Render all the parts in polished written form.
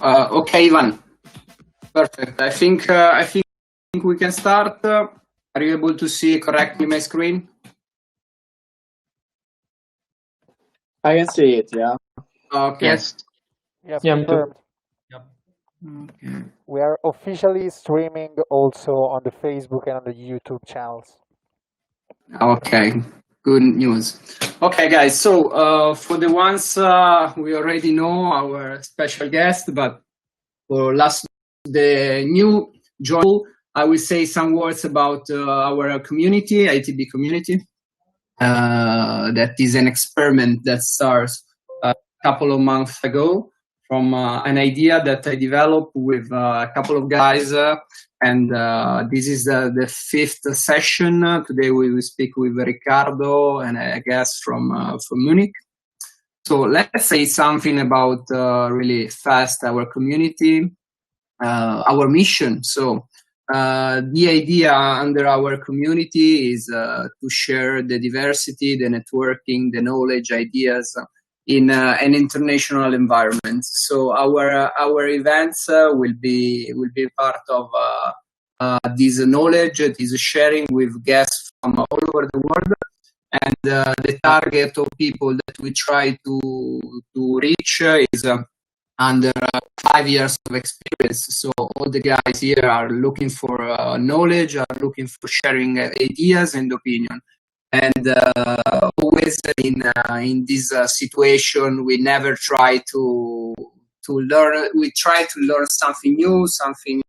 Okay, Ivan. Perfect. I think we can start. Are you able to see correctly my screen? I can see it. Yeah. Okay. Yes. Yes, Yeah, confirmed. Yep. Okay. We are officially streaming also on the Facebook and on the YouTube channels. Okay. Good news. Okay, guys. So for the ones we already know our special guest, but for the new join, I will say some words about our community, ITB community. That is an experiment that starts a couple of months ago from an idea that I developed with a couple of guys, and this is the fifth session. Today we will speak with Riccardo and a guest from Munich. So let's say something about really fast our community, our mission. So the idea under our community is to share the diversity, the networking, the knowledge, ideas in an international environment. So our events will be part of this knowledge, this sharing with guests from all over the world. And the target of people that we try to reach is under 5 years of experience. So all the guys here are looking for knowledge, are looking for sharing ideas and opinion. And always in this situation, we never try to learn. We try to learn something new, something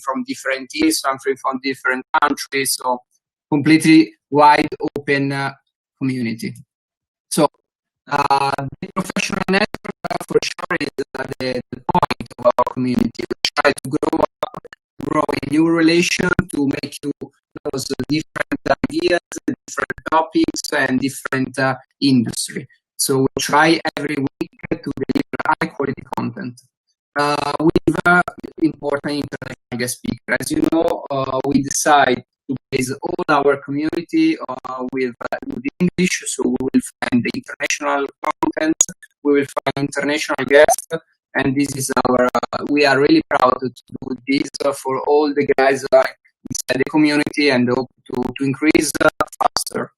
from different years, something from different countries. So completely wide open community. So the professional network for sure is the point of our community. We try to grow a new relation to make you those different ideas, different topics, and different industry. So we try every week to deliver high quality content. With important international guest speaker. As you know, we decide to base all our community with English, so we will find the international content, we will find international guests, and this is our. We are really proud to do this for all the guys inside the community, and hope to increase faster.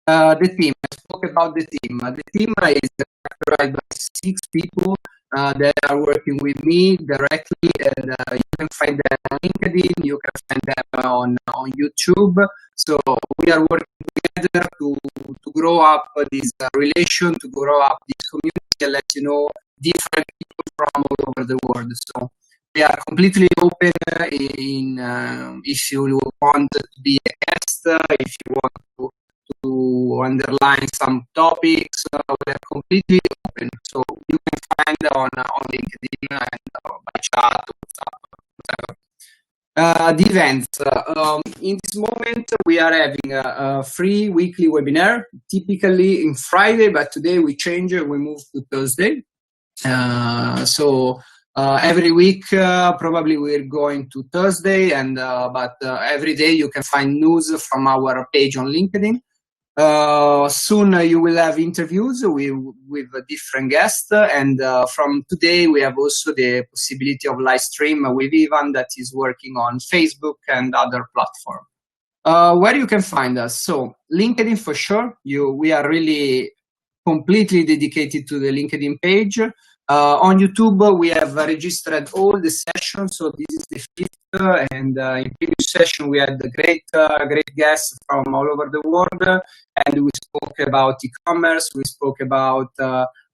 The team. I spoke about the team. The team is characterized by 6 people that are working with me directly, and you can find them on LinkedIn, you can find them on YouTube. So we are working together to grow up this relation, to grow up this community, and let you know different people from all over the world. So we are completely open in if you want to be a guest, if you want to underline some topics, we are completely open. So you can find on LinkedIn and by chat, whatever. The events. In this moment, we are having a free weekly webinar, typically in Friday, but today we change it, we move to Thursday. So every week, probably we're going to Thursday, and but every day you can find news from our page on LinkedIn. Soon you will have interviews with different guests, and from today we have also the possibility of live stream with Ivan that is working on Facebook and other platforms. Where you can find us? So LinkedIn for sure. We are really completely dedicated to the LinkedIn page. On YouTube, we have registered all the sessions, so this is the 5th, and in previous session we had great guests from all over the world, and we spoke about e-commerce, we spoke about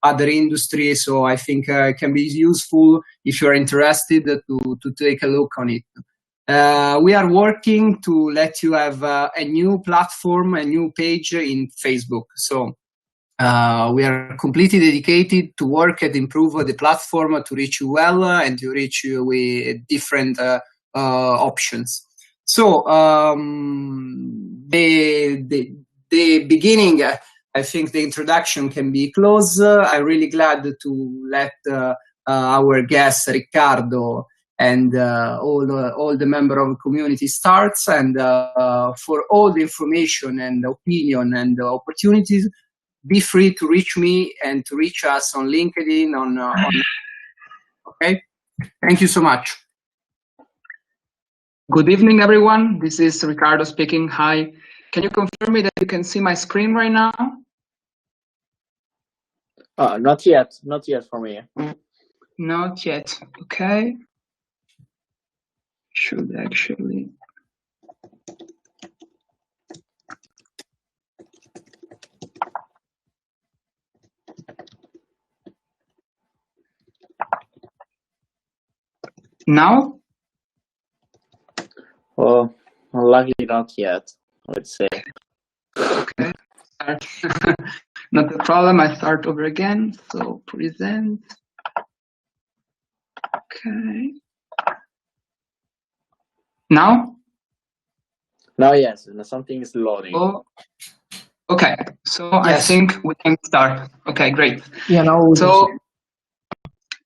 other industries, so I think it can be useful if you're interested to take a look on it. We are working to let you have a new platform, a new page in Facebook. So we are completely dedicated to work and improve the platform to reach you well and to reach you with different options. So the beginning, I think the introduction can be close. I'm really glad to let our guest Riccardo and all the member of the community starts. And for all the information and opinion and opportunities, be free to reach me and to reach us on LinkedIn, on Okay, thank you so much. Good evening, everyone. This is Riccardo speaking. Hi. Can you confirm me that you can see my screen right now? Not yet for me. Not yet. Okay. Should actually. Now? Oh, luckily not yet, I would say. Okay. Not a problem. I start over again. So present. Okay. Now? Now, yes, something is loading. Oh. Okay. So Yes. I think we can start. Okay, great. Yeah, now we can So see.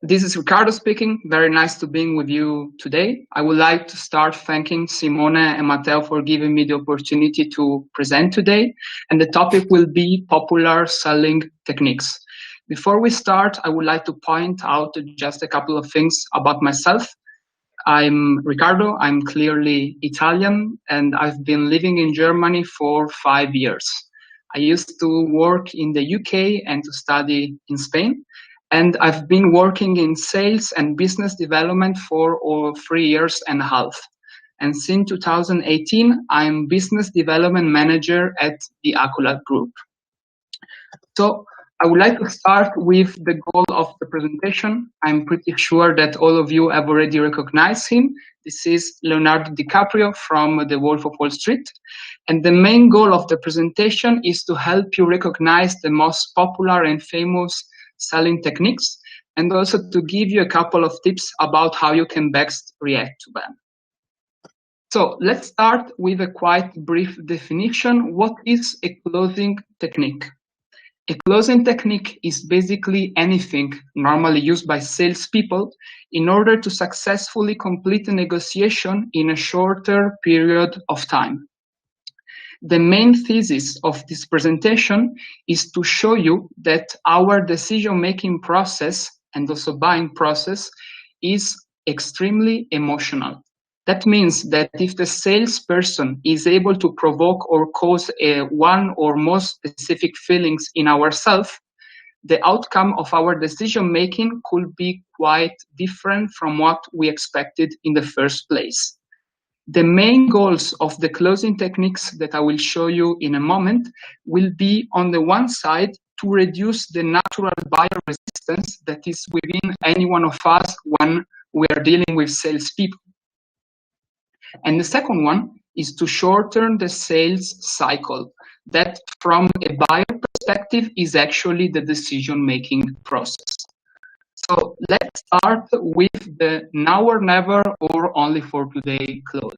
this is Riccardo speaking. Very nice to be with you today. I would like to start thanking Simone and Matteo for giving me the opportunity to present today. And the topic will be popular selling techniques. Before we start, I would like to point out just a couple of things about myself. I'm Riccardo. I'm clearly Italian, and I've been living in Germany for 5 years. I used to work in the UK and to study in Spain. And I've been working in sales and business development for over 3 years and a half. And since 2018, I'm business development manager at the Accolade Group. So I would like to start with the goal of the presentation. I'm pretty sure that all of you have already recognized him. This is Leonardo DiCaprio from The Wolf of Wall Street. And the main goal of the presentation is to help you recognize the most popular and famous selling techniques, and also to give you a couple of tips about how you can best react to them. So let's start with a quite brief definition. What is a closing technique? A closing technique is basically anything normally used by salespeople in order to successfully complete a negotiation in a shorter period of time. The main thesis of this presentation is to show you that our decision-making process and also buying process is extremely emotional. That means that if the salesperson is able to provoke or cause one or more specific feelings in ourselves, the outcome of our decision-making could be quite different from what we expected in the first place. The main goals of the closing techniques that I will show you in a moment will be, on the one side, to reduce the natural buyer resistance that is within any one of us when we are dealing with salespeople. And the second one is to shorten the sales cycle. That, from a buyer perspective, is actually the decision-making process. So let's start with the now or never or only for today clause.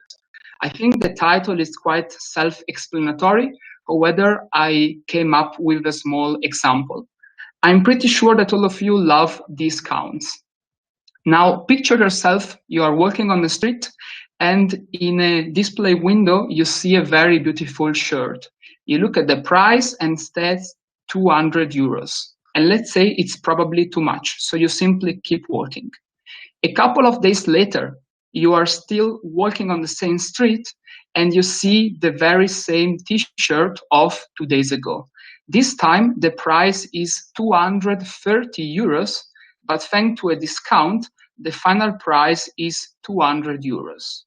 I think the title is quite self-explanatory. However, I came up with a small example. I'm pretty sure that all of you love discounts. Now, picture yourself, you are walking on the street, and in a display window, you see a very beautiful shirt. You look at the price and it says 200 euros. And let's say it's probably too much, so you simply keep walking. A couple of days later, you are still walking on the same street and you see the very same t-shirt of 2 days ago. This time, the price is 230 euros, but thanks to a discount, the final price is 200 euros.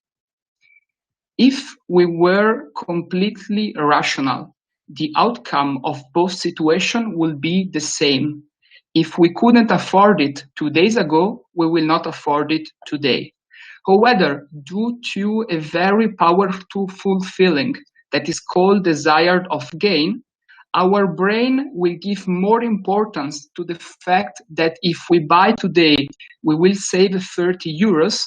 If we were completely rational, the outcome of both situations will be the same. If we couldn't afford it 2 days ago, we will not afford it today. However, due to a very powerful feeling that is called desire of gain, our brain will give more importance to the fact that if we buy today, we will save 30 euros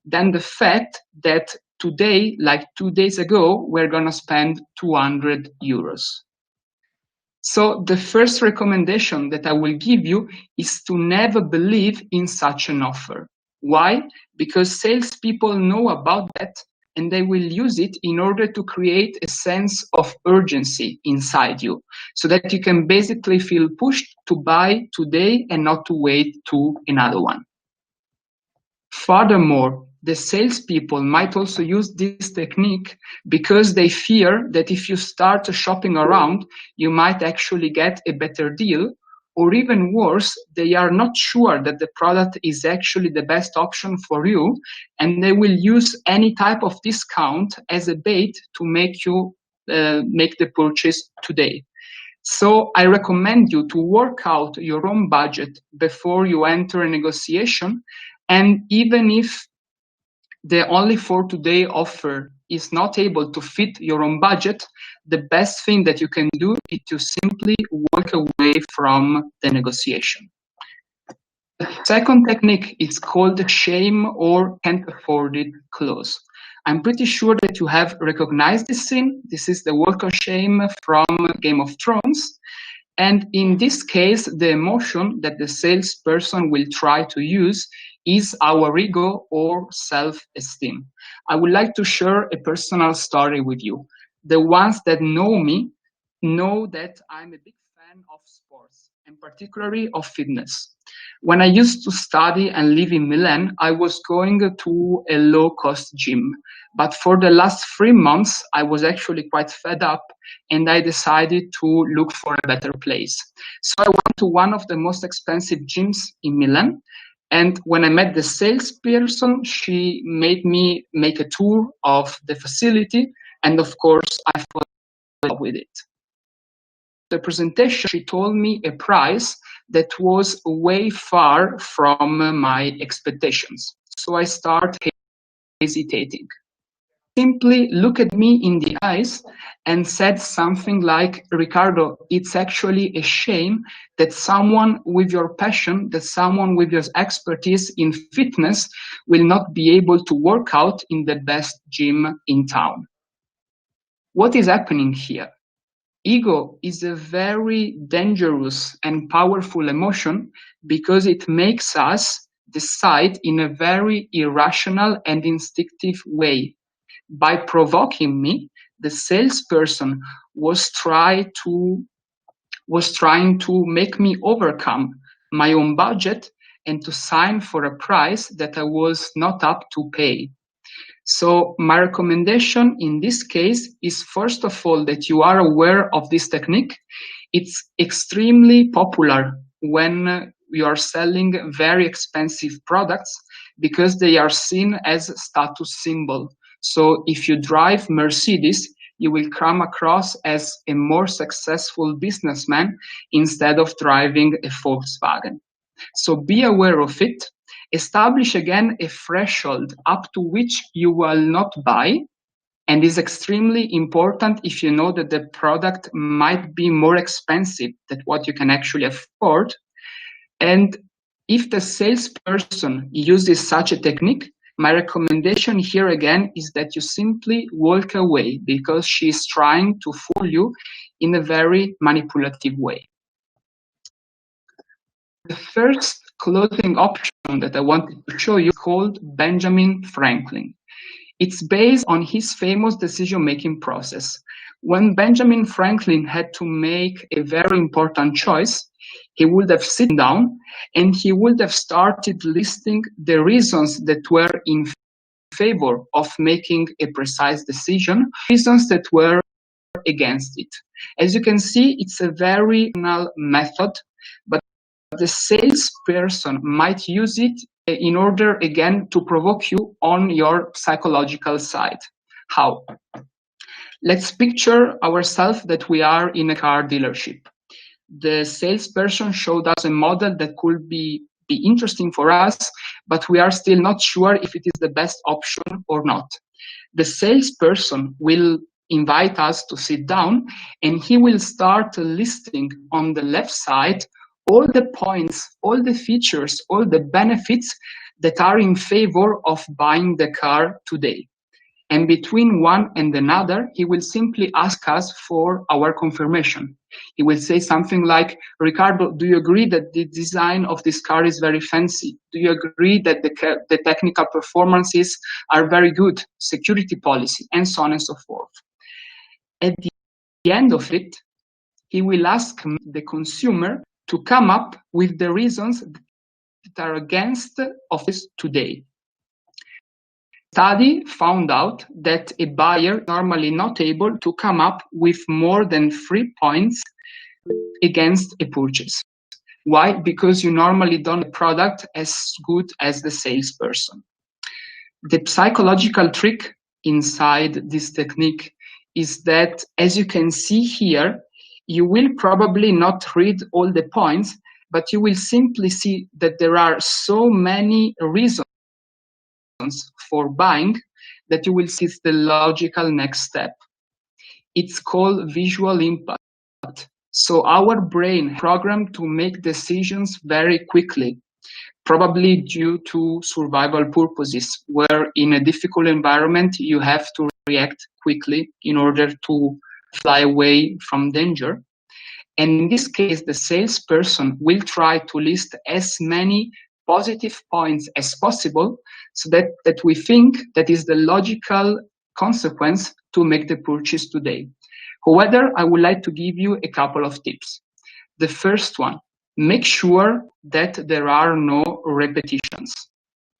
than the fact that today, like 2 days ago, we're going to spend 200 euros. So the first recommendation that I will give you is to never believe in such an offer. Why? Because salespeople know about that and they will use it in order to create a sense of urgency inside you so that you can basically feel pushed to buy today and not to wait to another one. Furthermore, the salespeople might also use this technique because they fear that if you start shopping around, you might actually get a better deal, or even worse, they are not sure that the product is actually the best option for you, and they will use any type of discount as a bait to make you make the purchase today. So I recommend you to work out your own budget before you enter a negotiation. And even if the only for today offer is not able to fit your own budget, the best thing that you can do is to simply walk away from the negotiation. The second technique is called shame or can't afford it clause. I'm pretty sure that you have recognized this scene. This is the walk of shame from Game of Thrones. And in this case, the emotion that the salesperson will try to use is our ego or self-esteem. I would like to share a personal story with you. The ones that know me know that I'm a big fan of sports, and particularly of fitness. When I used to study and live in Milan, I was going to a low-cost gym. But for the last 3 months, I was actually quite fed up, and I decided to look for a better place. So I went to one of the most expensive gyms in Milan. And when I met the salesperson, she made me make a tour of the facility. And of course, I fell in love with it. The presentation, she told me a price that was way far from my expectations. So I started hesitating. Simply looked at me in the eyes and said something like, Riccardo, it's actually a shame that someone with your passion, that someone with your expertise in fitness will not be able to work out in the best gym in town. What is happening here? Ego is a very dangerous and powerful emotion because it makes us decide in a very irrational and instinctive way. By provoking me, the salesperson was trying to make me overcome my own budget and to sign for a price that I was not up to pay. So my recommendation in this case is, first of all, that you are aware of this technique. It's extremely popular when you are selling very expensive products because they are seen as a status symbol. So if you drive Mercedes, you will come across as a more successful businessman instead of driving a Volkswagen. So be aware of it. Establish again a threshold up to which you will not buy, and is extremely important if you know that the product might be more expensive than what you can actually afford. And if the salesperson uses such a technique, my recommendation here again is that you simply walk away because she is trying to fool you in a very manipulative way. The first closing option that I wanted to show you is called Benjamin Franklin. It's based on his famous decision-making process. When Benjamin Franklin had to make a very important choice, he would have sit down and he would have started listing the reasons that were in favor of making a precise decision, reasons that were against it. As you can see, it's a very original method, but the salesperson might use it in order, again, to provoke you on your psychological side. How? Let's picture ourselves that we are in a car dealership. The salesperson showed us a model that could be interesting for us, but we are still not sure if it is the best option or not. The salesperson will invite us to sit down, and he will start listing on the left side all the points, all the features, all the benefits that are in favor of buying the car today. And between one and another, he will simply ask us for our confirmation. He will say something like, Riccardo, do you agree that the design of this car is very fancy? Do you agree that the technical performances are very good, security policy, and so on and so forth? At the end of it, he will ask the consumer to come up with the reasons that are against of this today. study found out that a buyer normally not able to come up with more than 3 points against a purchase. Why? Because you normally don't have a product as good as the salesperson. The psychological trick inside this technique is that, as you can see here, you will probably not read all the points, but you will simply see that there are so many reasons for buying that you will see it's the logical next step. It's called visual impact. So our brain programmed to make decisions very quickly, probably due to survival purposes, where in a difficult environment you have to react quickly in order to fly away from danger. And in this case, the salesperson will try to list as many positive points as possible so that we think that is the logical consequence to make the purchase today. However, I would like to give you a couple of tips. The first one, make sure that there are no repetitions.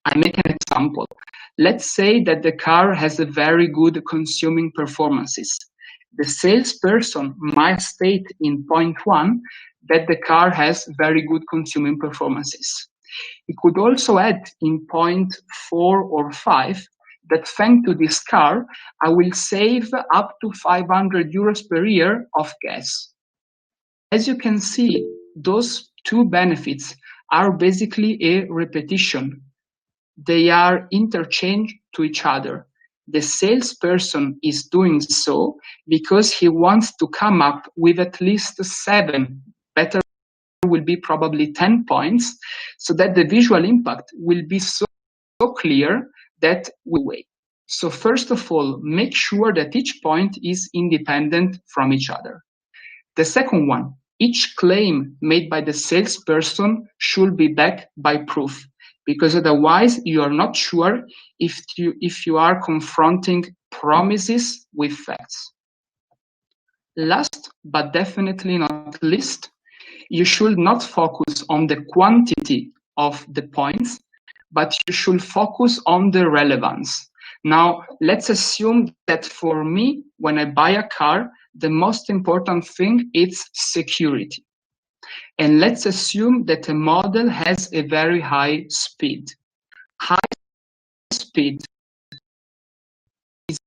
I make an example. Let's say that the car has a very good consuming performances. The salesperson might state in point 1 that the car has very good consuming performances. He could also add in point 4 or 5 that thanks to this car, I will save up to 500 euros per year of gas. As you can see, those two benefits are basically a repetition. They are interchanged to each other. The salesperson is doing so because he wants to come up with at least 7, better will be probably 10 points, so that the visual impact will be so clear that we wait. So first of all, make sure that each point is independent from each other. The second one, each claim made by the salesperson should be backed by proof, because otherwise you are not sure if you are confronting promises with facts. Last but definitely not least, you should not focus on the quantity of the points, but you should focus on the relevance. Now, let's assume that for me, when I buy a car, the most important thing is security. And let's assume that a model has a very high speed. High speed is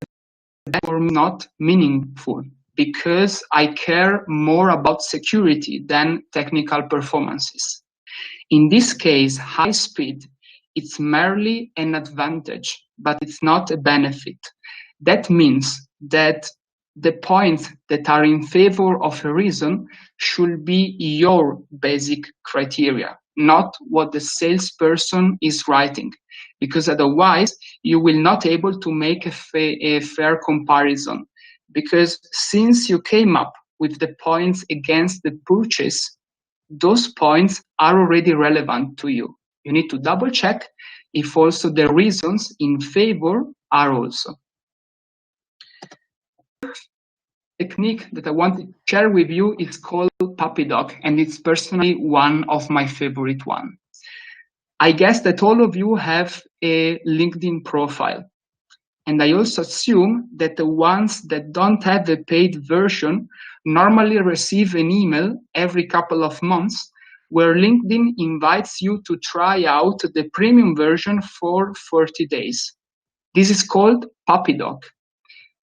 for me not meaningful because I care more about security than technical performances. In this case, high speed, it's merely an advantage, but it's not a benefit. That means that the points that are in favor of a reason should be your basic criteria, not what the salesperson is writing, because otherwise you will not be able to make a fair comparison. Because since you came up with the points against the purchase, those points are already relevant to you. You need to double check if also the reasons in favor are also. Technique that I want to share with you is called puppy dog, and it's personally one of my favorite ones. I guess that all of you have a LinkedIn profile, and I also assume that the ones that don't have the paid version normally receive an email every couple of months where LinkedIn invites you to try out the premium version for 30 days. This is called puppy dog.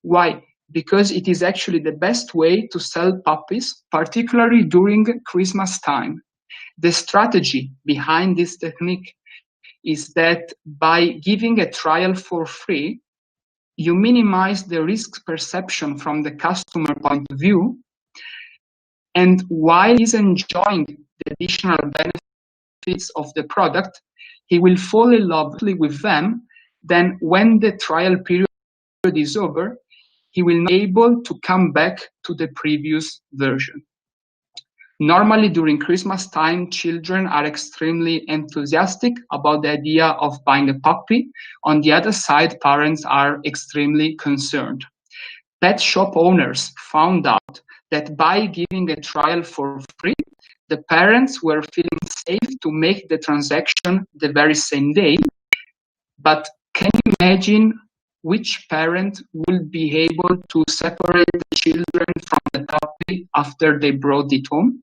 Why? Because it is actually the best way to sell puppies, particularly during Christmas time. The strategy behind this technique is that by giving a trial for free, you minimize the risk perception from the customer point of view, and while he's enjoying the additional benefits of the product, he will fall in love with them. Then when the trial period is over, he will not be able to come back to the previous version. Normally during Christmas time, children are extremely enthusiastic about the idea of buying a puppy. On the other side, parents are extremely concerned. Pet shop owners found out that by giving a trial for free, the parents were feeling safe to make the transaction the very same day. But can you imagine which parent will be able to separate the children from the puppy after they brought it home?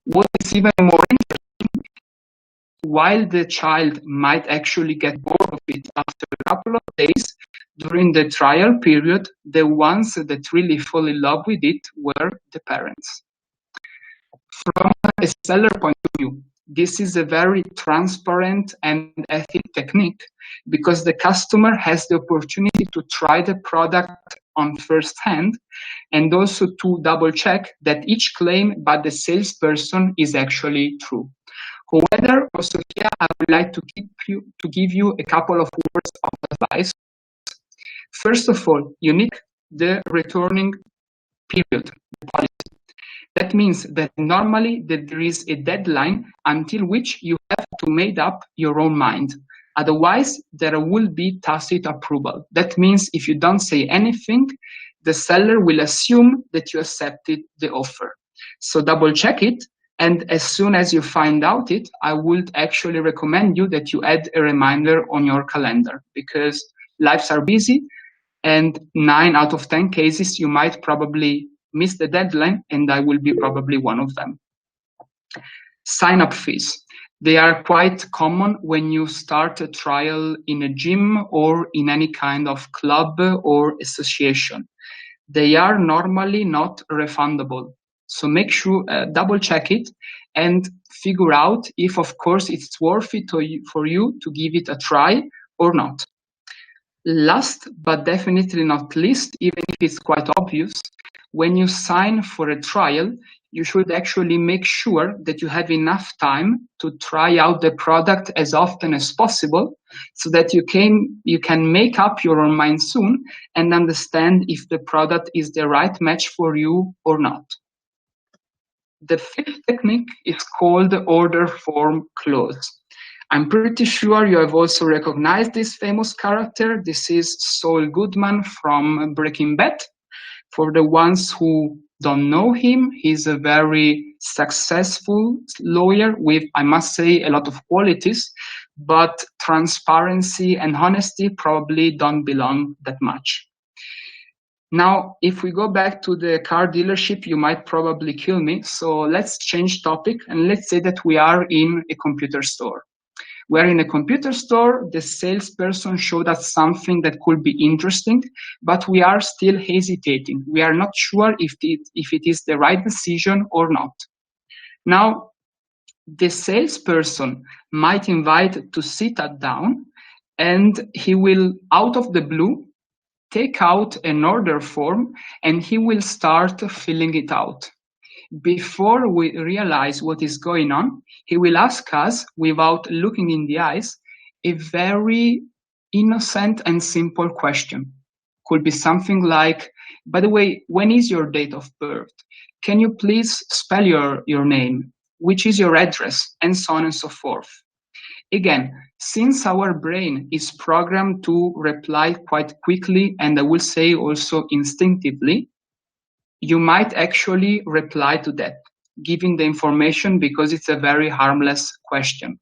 What is even more interesting, while the child might actually get bored of it after a couple of days, during the trial period, the ones that really fall in love with it were the parents. From a seller point of view, this is a very transparent and ethical technique because the customer has the opportunity to try the product on first hand and also to double check that each claim by the salesperson is actually true. However, also here I would like to give you a couple of words of advice. First of all, you need the returning period, the policy. That means that normally there is a deadline until which you have to make up your own mind. Otherwise, there will be tacit approval. That means if you don't say anything, the seller will assume that you accepted the offer. So double check it. And as soon as you find out it, I would actually recommend you that you add a reminder on your calendar because lives are busy and 9 out of 10 cases, you might probably miss the deadline, and I will be probably one of them. Sign-up fees. They are quite common when you start a trial in a gym or in any kind of club or association. They are normally not refundable. So make sure, double check it and figure out if, of course, it's worth it for you to give it a try or not. Last, but definitely not least, even if it's quite obvious, when you sign for a trial, you should actually make sure that you have enough time to try out the product as often as possible so that you can make up your own mind soon and understand if the product is the right match for you or not. The fifth technique is called the order form clause. I'm pretty sure you have also recognized this famous character. This is Saul Goodman from Breaking Bad. For the ones who don't know him, he's a very successful lawyer with, I must say, a lot of qualities, but transparency and honesty probably don't belong that much. Now, if we go back to the car dealership, you might probably kill me. So let's change topic and let's say that we are in a computer store. We're in a computer store, the salesperson showed us something that could be interesting, but we are still hesitating. We are not sure if it is the right decision or not. Now, the salesperson might invite to sit down, and he will, out of the blue, take out an order form, and he will start filling it out. Before we realize what is going on, he will ask us, without looking in the eyes, a very innocent and simple question. Could be something like, by the way, when is your date of birth? Can you please spell your name? Which is your address? And so on and so forth. Again, since our brain is programmed to reply quite quickly, and I will say also instinctively, you might actually reply to that, giving the information because it's a very harmless question.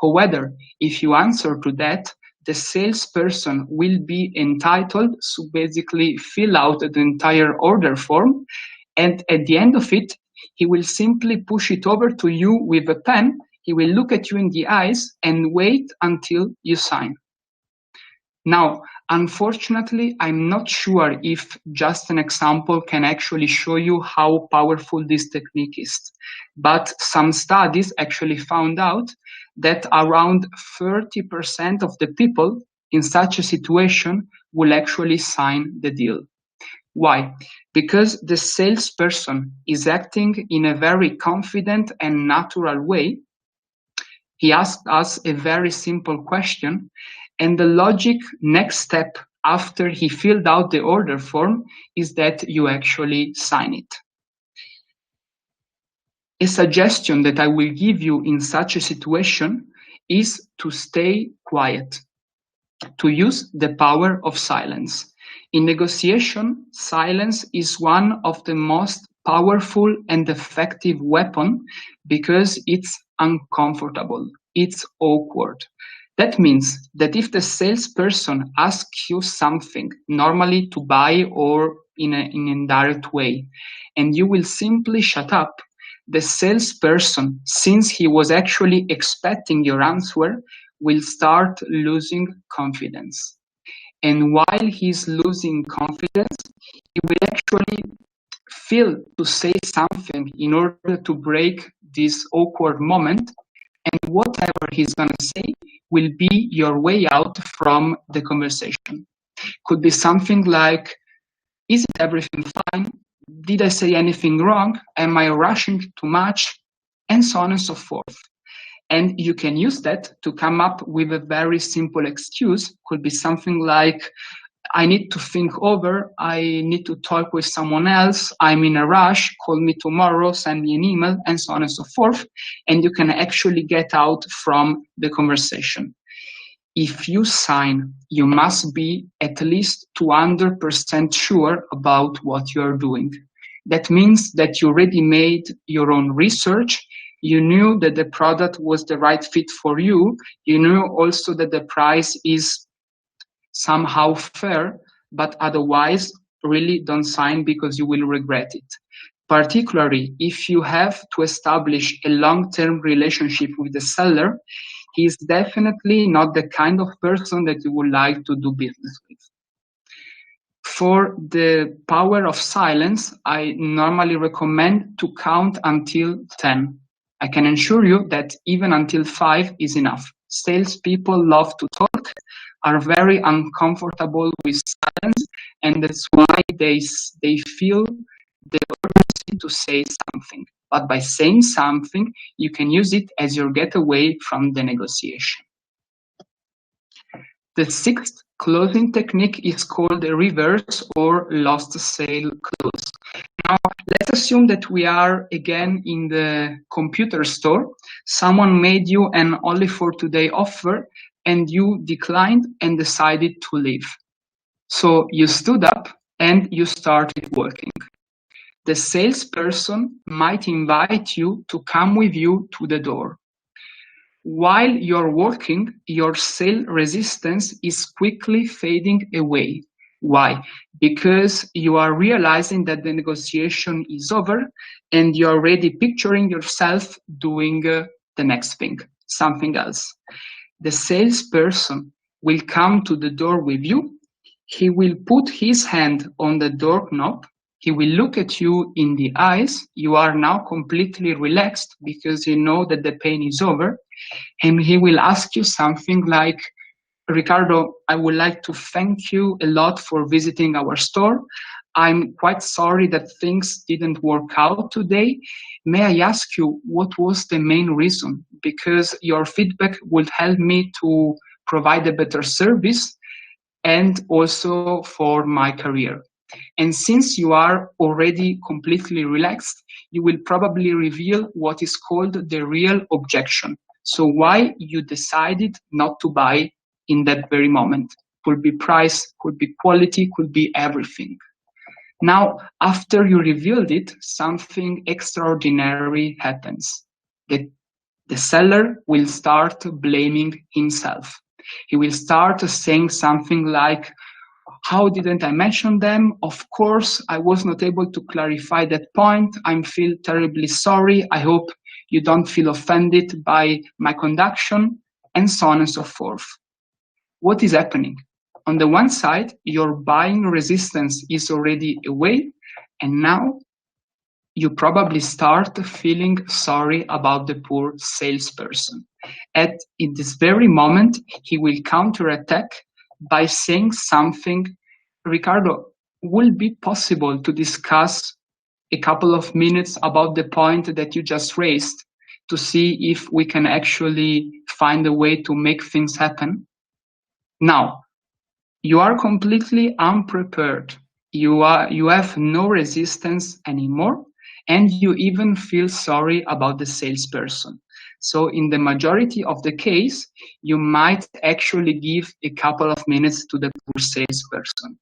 However, if you answer to that, the salesperson will be entitled to basically fill out the entire order form, and at the end of it, he will simply push it over to you with a pen, he will look at you in the eyes and wait until you sign. Now, unfortunately, I'm not sure if just an example can actually show you how powerful this technique is. But some studies actually found out that around 30% of the people in such a situation will actually sign the deal. Why? Because the salesperson is acting in a very confident and natural way. He asked us a very simple question, and the logic next step after he filled out the order form is that you actually sign it. A suggestion that I will give you in such a situation is to stay quiet, to use the power of silence. In negotiation, silence is one of the most powerful and effective weapons because it's uncomfortable, it's awkward. That means that if the salesperson asks you something, normally to buy or in an indirect way, and you will simply shut up, the salesperson, since he was actually expecting your answer, will start losing confidence. And while he's losing confidence, he will actually feel to say something in order to break this awkward moment, and whatever he's going to say will be your way out from the conversation. Could be something like, is it everything fine? Did I say anything wrong? Am I rushing too much? And so on and so forth. And you can use that to come up with a very simple excuse. Could be something like, I need to think over, I need to talk with someone else, I'm in a rush, call me tomorrow, send me an email, and so on and so forth. And you can actually get out from the conversation. If you sign, you must be at least 200% sure about what you are doing. That means that you already made your own research. You knew that the product was the right fit for you. You knew also that the price is somehow fair, but otherwise really don't sign because you will regret it. Particularly if you have to establish a long-term relationship with the seller, he is definitely not the kind of person that you would like to do business with. For the power of silence, I normally recommend to count until 10. I can assure you that even until 5 is enough. Salespeople love to talk, are very uncomfortable with silence, and that's why they feel the urgency to say something. But by saying something, you can use it as your getaway from the negotiation. The sixth closing technique is called a reverse or lost sale close. Now, let's assume that we are again in the computer store. Someone made you an only for today offer, and you declined and decided to leave. So you stood up and you started working. The salesperson might invite you to come with you to the door. While you're working, your sale resistance is quickly fading away. Why? Because you are realizing that the negotiation is over and you're already picturing yourself doing the next thing, something else. The salesperson will come to the door with you. He will put his hand on the door knob. He will look at you in the eyes. You are now completely relaxed because you know that the pain is over. And he will ask you something like, Riccardo, I would like to thank you a lot for visiting our store. I'm quite sorry that things didn't work out today. May I ask you what was the main reason? Because your feedback would help me to provide a better service and also for my career. And since you are already completely relaxed, you will probably reveal what is called the real objection. So why you decided not to buy in that very moment. Could be price, could be quality, could be everything. Now, after you revealed it, something extraordinary happens. The seller will start blaming himself. He will start saying something like, how didn't I mention them? Of course, I was not able to clarify that point. I feel terribly sorry. I hope you don't feel offended by my conduction, and so on and so forth. What is happening? On the one side, your buying resistance is already away, and now you probably start feeling sorry about the poor salesperson. In this very moment, he will counterattack by saying something, Riccardo, will it be possible to discuss a couple of minutes about the point that you just raised to see if we can actually find a way to make things happen? Now, you are completely unprepared. You have no resistance anymore, and you even feel sorry about the salesperson. So in the majority of the case, you might actually give a couple of minutes to the poor salesperson.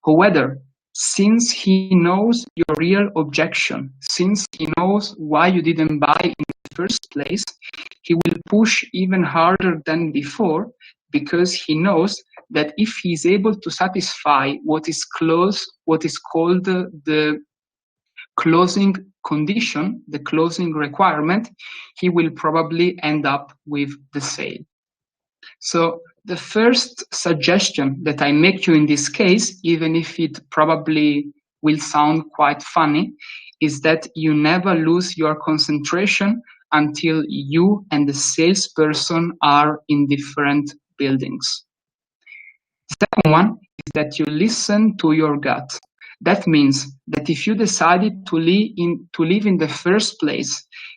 However, since he knows your real objection, since he knows why you didn't buy in the first place, he will push even harder than before, because he knows that if he is able to satisfy what is called the closing condition, the closing requirement, he will probably end up with the sale. So the first suggestion that I make you in this case, even if it probably will sound quite funny, is that you never lose your concentration until you and the salesperson are in different buildings. The second one is that you listen to your gut. That means that if you decided to live in the first place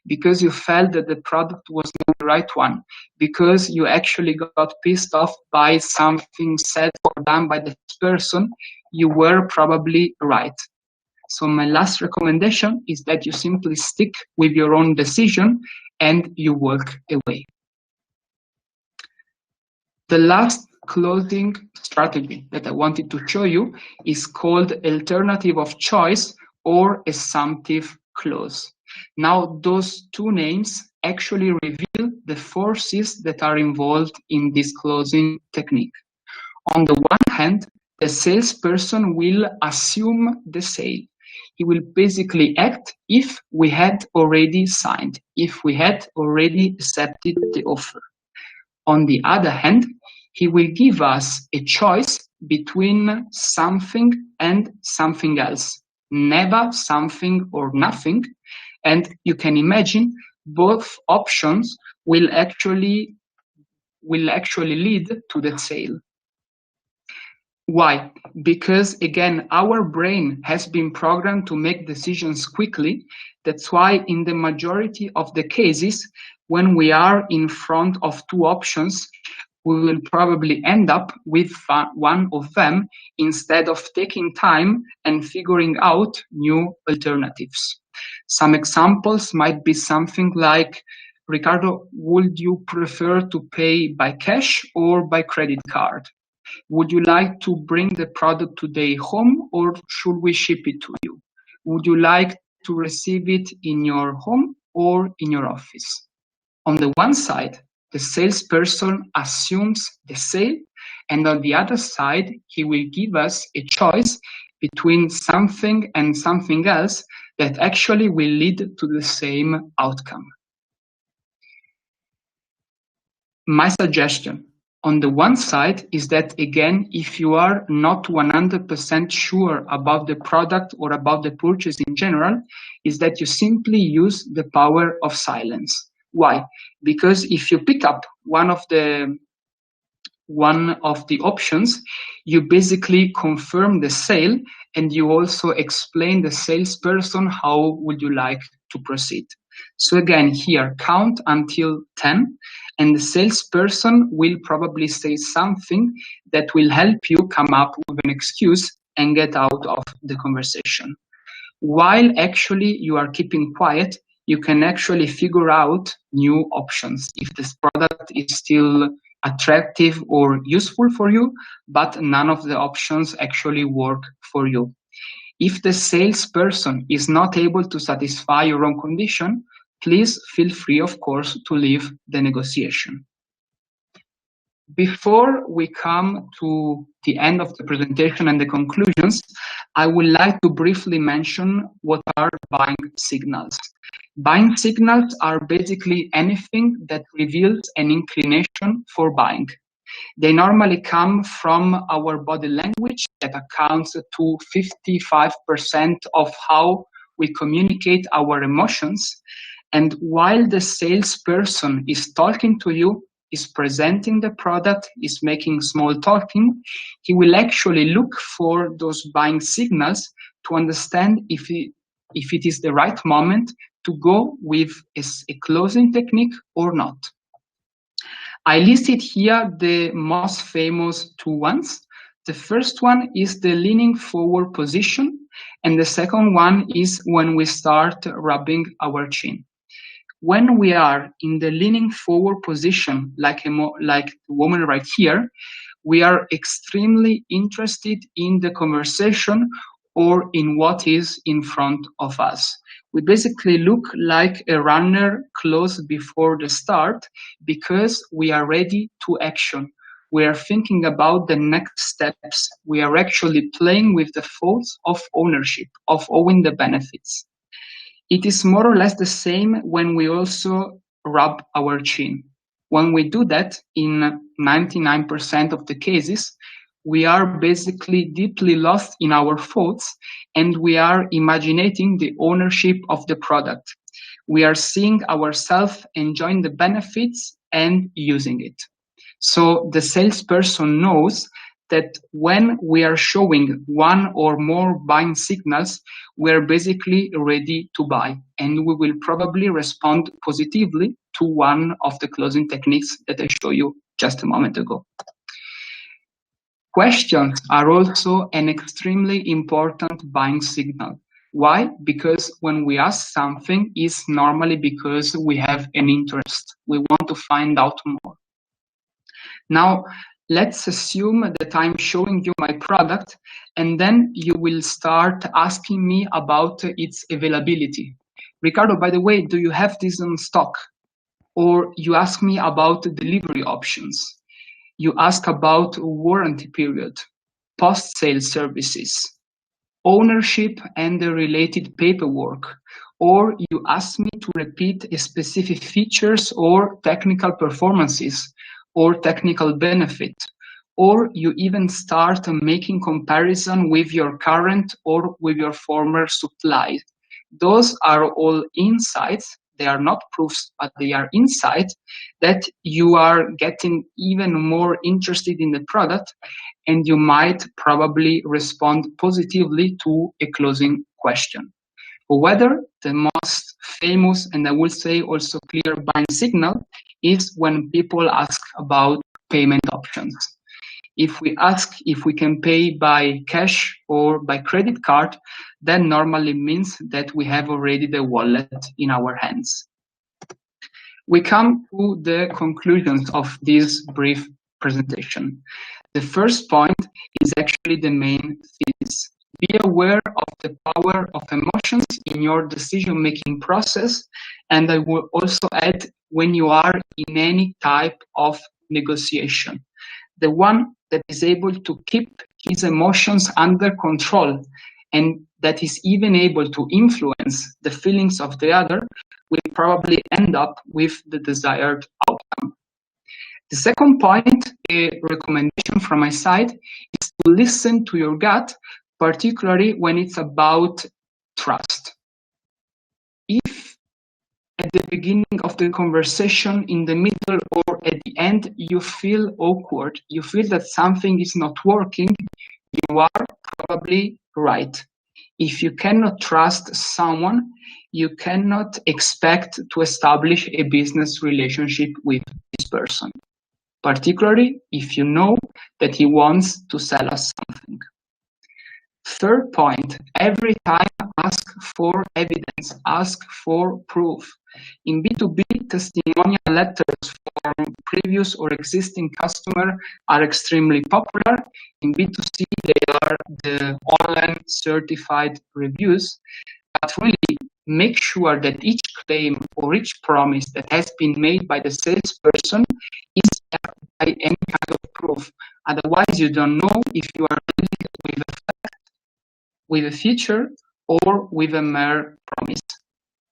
because you felt that the product was not the right one, because you actually got pissed off by something said or done by the person, you were probably right. So my last recommendation is that you simply stick with your own decision and you walk away. The last closing strategy that I wanted to show you is called alternative of choice or assumptive close. Now, those two names actually reveal the forces that are involved in this closing technique. On the one hand, the salesperson will assume the sale. He will basically act if we had already signed, if we had already accepted the offer. On the other hand, he will give us a choice between something and something else, never something or nothing. And you can imagine both options will actually lead to the sale. Why? Because again, our brain has been programmed to make decisions quickly. That's why in the majority of the cases, when we are in front of two options, we will probably end up with one of them instead of taking time and figuring out new alternatives. Some examples might be something like, Riccardo, would you prefer to pay by cash or by credit card? Would you like to bring the product today home or should we ship it to you? Would you like to receive it in your home or in your office? On the one side, the salesperson assumes the sale, and on the other side, he will give us a choice between something and something else that actually will lead to the same outcome. My suggestion on the one side is that, again, if you are not 100% sure about the product or about the purchase in general, is that you simply use the power of silence. Why? Because if you pick up one of the options, you basically confirm the sale and you also explain the salesperson how would you like to proceed. So again, here, count until 10, and the salesperson will probably say something that will help you come up with an excuse and get out of the conversation. While actually you are keeping quiet, you can actually figure out new options if this product is still attractive or useful for you, but none of the options actually work for you. If the salesperson is not able to satisfy your own condition, please feel free, of course, to leave the negotiation. Before we come to the end of the presentation and the conclusions, I would like to briefly mention what are buying signals. Buying signals are basically anything that reveals an inclination for buying. They normally come from our body language that accounts to 55% of how we communicate our emotions. And while the salesperson is talking to you, is presenting the product, is making small talking, he will actually look for those buying signals to understand if it is the right moment to go with a closing technique or not. I listed here the most famous two ones. The first one is the leaning forward position, and the second one is when we start rubbing our chin. When we are in the leaning forward position, like the woman right here, we are extremely interested in the conversation, or in what is in front of us. We basically look like a runner close before the start because we are ready to action. We are thinking about the next steps. We are actually playing with the thoughts of ownership, of owning the benefits. It is more or less the same when we also rub our chin. When we do that, in 99% of the cases, we are basically deeply lost in our thoughts and we are imagining the ownership of the product. We are seeing ourselves enjoying the benefits and using it. So the salesperson knows that when we are showing one or more buying signals, we are basically ready to buy, and we will probably respond positively to one of the closing techniques that I showed you just a moment ago. Questions are also an extremely important buying signal. Why? Because when we ask something, it's normally because we have an interest. We want to find out more. Now, let's assume that I'm showing you my product, and then you will start asking me about its availability. Riccardo, by the way, do you have this in stock? Or you ask me about delivery options. You ask about warranty period, post-sale services, ownership and the related paperwork, or you ask me to repeat specific features or technical performances or technical benefit, or you even start making comparison with your current or with your former supply. Those are all insights. They are not proofs, but they are insights that you are getting even more interested in the product, and you might probably respond positively to a closing question. However, the most famous, and I will say also clear buying signal, is when people ask about payment options. If we ask if we can pay by cash or by credit card, that normally means that we have already the wallet in our hands. We come to the conclusions of this brief presentation. The first point is actually the main thesis. Be aware of the power of emotions in your decision-making process, and I will also add when you are in any type of negotiation. The one that is able to keep his emotions under control and that is even able to influence the feelings of the other will probably end up with the desired outcome. The second point, a recommendation from my side, is to listen to your gut, particularly when it's about trust. If at the beginning of the conversation, in the middle, or at the end, you feel awkward, you feel that something is not working, you are probably right. If you cannot trust someone, you cannot expect to establish a business relationship with this person, particularly if you know that he wants to sell us something. Third point, every time ask for evidence, ask for proof. In B2B, testimonial letters from previous or existing customer are extremely popular. In B2C, they are the online certified reviews. But really, make sure that each claim or each promise that has been made by the salesperson is backed by any kind of proof. Otherwise, you don't know if you are dealing with a fact, with a feature, or with a mere promise,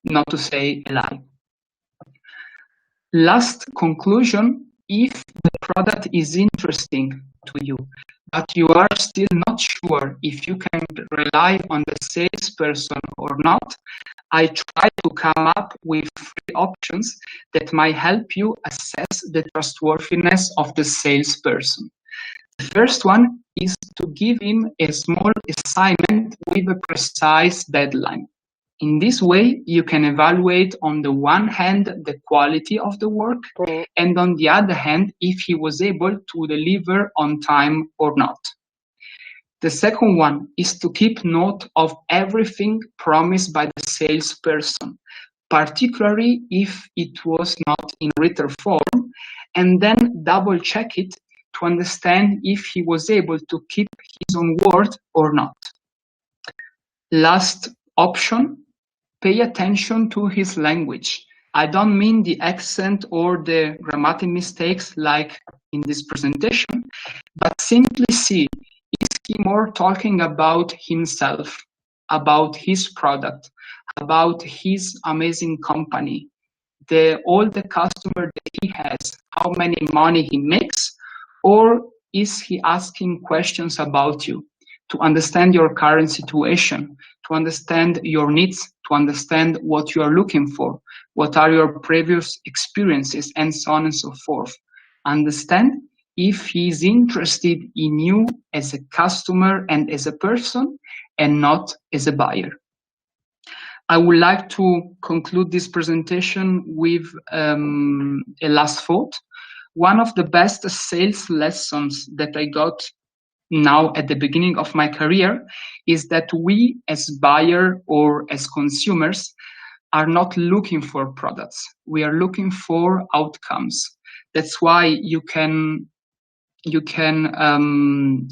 not to say a lie. Last conclusion, if the product is interesting to you, but you are still not sure if you can rely on the salesperson or not, I try to come up with 3 options that might help you assess the trustworthiness of the salesperson. The first one is to give him a small assignment with a precise deadline. In this way, you can evaluate on the one hand the quality of the work, and on the other hand, if he was able to deliver on time or not. The second one is to keep note of everything promised by the salesperson, particularly if it was not in written form, and then double check it to understand if he was able to keep his own word or not. Last option, pay attention to his language. I don't mean the accent or the grammatic mistakes like in this presentation, but simply see, is he more talking about himself, about his product, about his amazing company, all the customer that he has, how many money he makes, or is he asking questions about you to understand your current situation, to understand your needs, to understand what you are looking for, what are your previous experiences, and so on and so forth. Understand if he is interested in you as a customer and as a person and not as a buyer. I would like to conclude this presentation with a last thought. One of the best sales lessons that I got now at the beginning of my career is that we as buyer or as consumers are not looking for products. We are looking for outcomes. That's why you can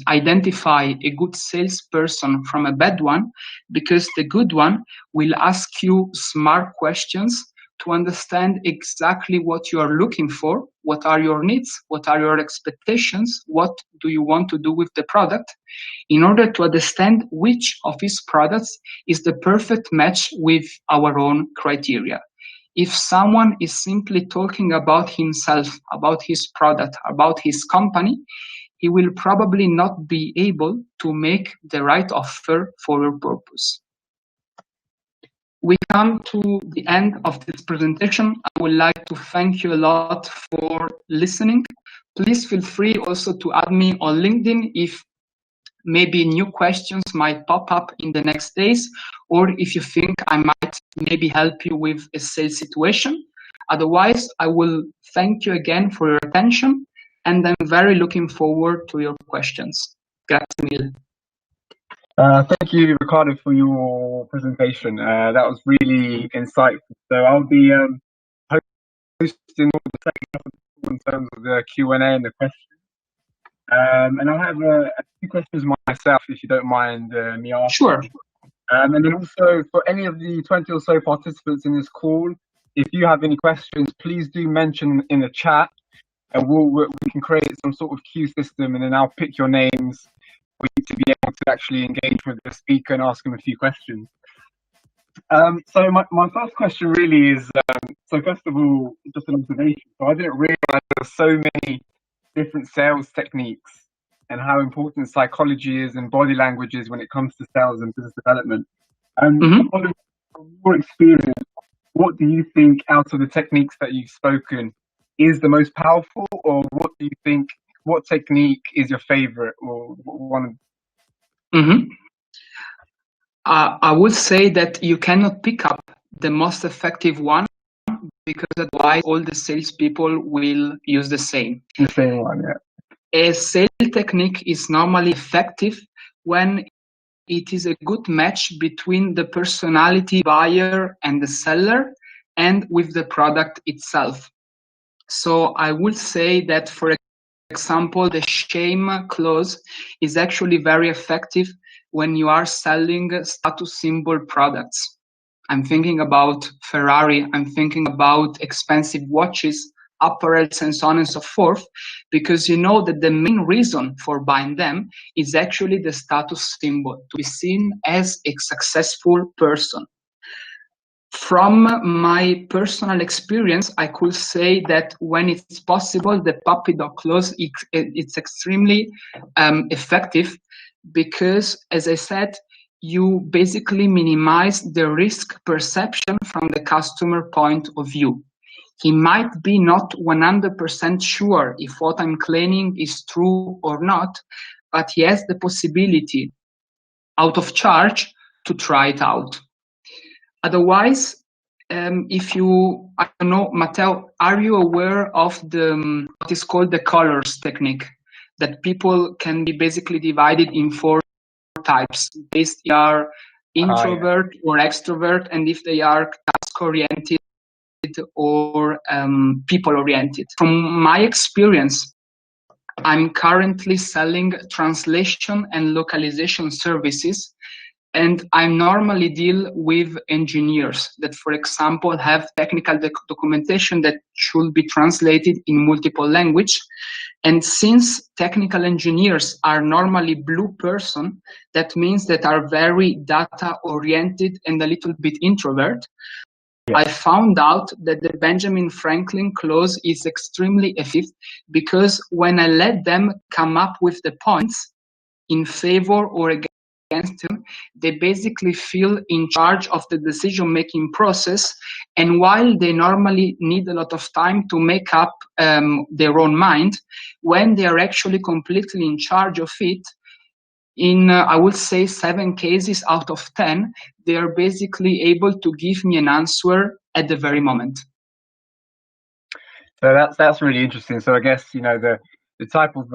identify a good salesperson from a bad one, because the good one will ask you smart questions to understand exactly what you are looking for, what are your needs, what are your expectations, what do you want to do with the product, in order to understand which of these products is the perfect match with our own criteria. If someone is simply talking about himself, about his product, about his company, he will probably not be able to make the right offer for your purpose. We come to the end of this presentation. I would like to thank you a lot for listening. Please feel free also to add me on LinkedIn if maybe new questions might pop up in the next days, or if you think I might maybe help you with a sales situation. Otherwise, I will thank you again for your attention, and I'm very looking forward to your questions. Grazie mille. Thank you, Riccardo, for your presentation. That was really insightful. So I'll be hosting all the second half of the call in terms of the Q&A and the questions. And I'll have a few questions myself, if you don't mind me asking. Sure. And then also, for any of the 20 or so participants in this call, if you have any questions, please do mention in the chat, and we can create some sort of queue system, and then I'll pick your names for you to be able to actually engage with the speaker and ask them a few questions. So my first question really is, so first of all, just an observation. So I didn't realize there are so many different sales techniques and how important psychology is and body language is when it comes to sales and business development. From your experience, what do you think out of the techniques that you've spoken is the most powerful, or what do you think, what technique is your favorite or one? I would say that you cannot pick up the most effective one, because otherwise all the salespeople will use the same. The same one, yeah. A sales technique is normally effective when it is a good match between the personality buyer and the seller and with the product itself. So I would say that, for example, the shame clause is actually very effective when you are selling status symbol products. I'm thinking about Ferrari, I'm thinking about expensive watches, apparels, and so on and so forth, because you know that the main reason for buying them is actually the status symbol, to be seen as a successful person. From my personal experience, I could say that when it's possible, the puppy dog clause, it's extremely effective, because, as I said, you basically minimize the risk perception from the customer point of view. He might be not 100% sure if what I'm claiming is true or not, but he has the possibility, out of charge, to try it out. Otherwise, if you, I don't know, Matteo, are you aware of what is called the colors technique? That people can be basically divided in 4 types. They are introvert or extrovert, and if they are task-oriented or people-oriented. From my experience, I'm currently selling translation and localization services And I normally deal with engineers that, for example, have technical documentation that should be translated in multiple language. And since technical engineers are normally blue person, that means that are very data oriented and a little bit introvert. I found out that the Benjamin Franklin clause is extremely effective because when I let them come up with the points in favor or against him, they basically feel in charge of the decision-making process. And while they normally need a lot of time to make up their own mind, when they are actually completely in charge of it, in, I would say 7 cases out of 10, they are basically able to give me an answer at the very moment. So that's really interesting. So I guess, you know, the type of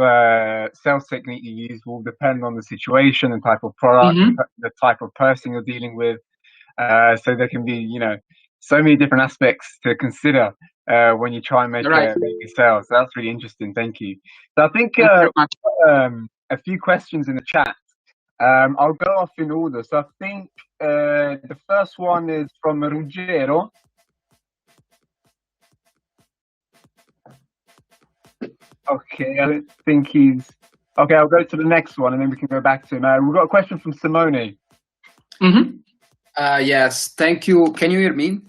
sales technique you use will depend on the situation and type of product, the type of person you're dealing with. So there can be, you know, so many different aspects to consider when you try and make a sale. So that's really interesting. Thank you. So I think a few questions in the chat. I'll go off in order. So I think the first one is from Ruggero. Okay, I don't think he's... Okay, I'll go to the next one and then we can go back to him. We've got a question from Simone. Yes, thank you. Can you hear me?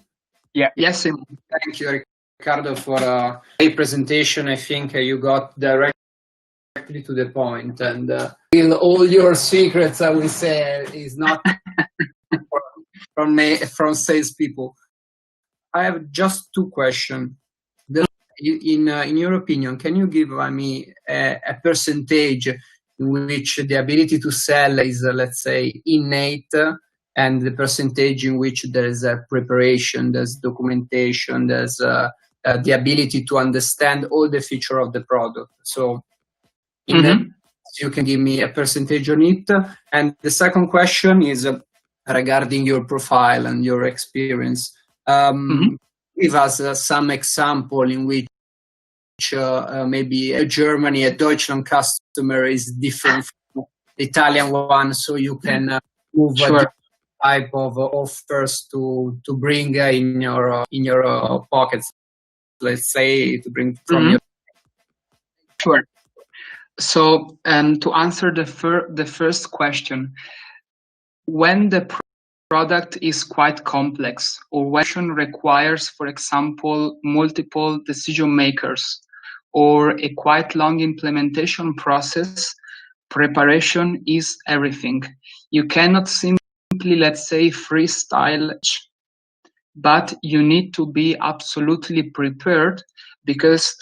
Yeah. Yes, thank you, Riccardo, for a presentation. I think you got directly to the point, and all your secrets, I will say, is not from salespeople. I have just 2 questions. In your opinion, can you give me a percentage in which the ability to sell is, let's say, innate, and the percentage in which there is a preparation, there's documentation, there's the ability to understand all the feature of the product? So you can give me a percentage on it. And the second question is regarding your profile and your experience. Give us some example in which maybe a Germany, a Deutschland customer is different from the Italian one, so you can move a type of offers to bring in your pockets, let's say, to bring from your... Sure. So to answer the first question, when the product is quite complex or when requires, for example, multiple decision makers or a quite long implementation process, preparation is everything. You cannot simply, let's say, freestyle, but you need to be absolutely prepared, because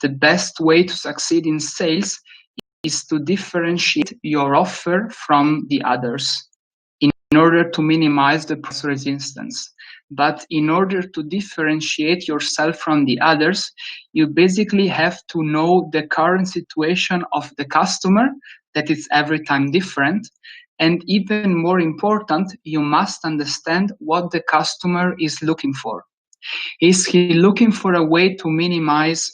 the best way to succeed in sales is to differentiate your offer from the others in order to minimize the price resistance. But in order to differentiate yourself from the others, you basically have to know the current situation of the customer, that is every time different. And even more important, you must understand what the customer is looking for. Is he looking for a way to minimize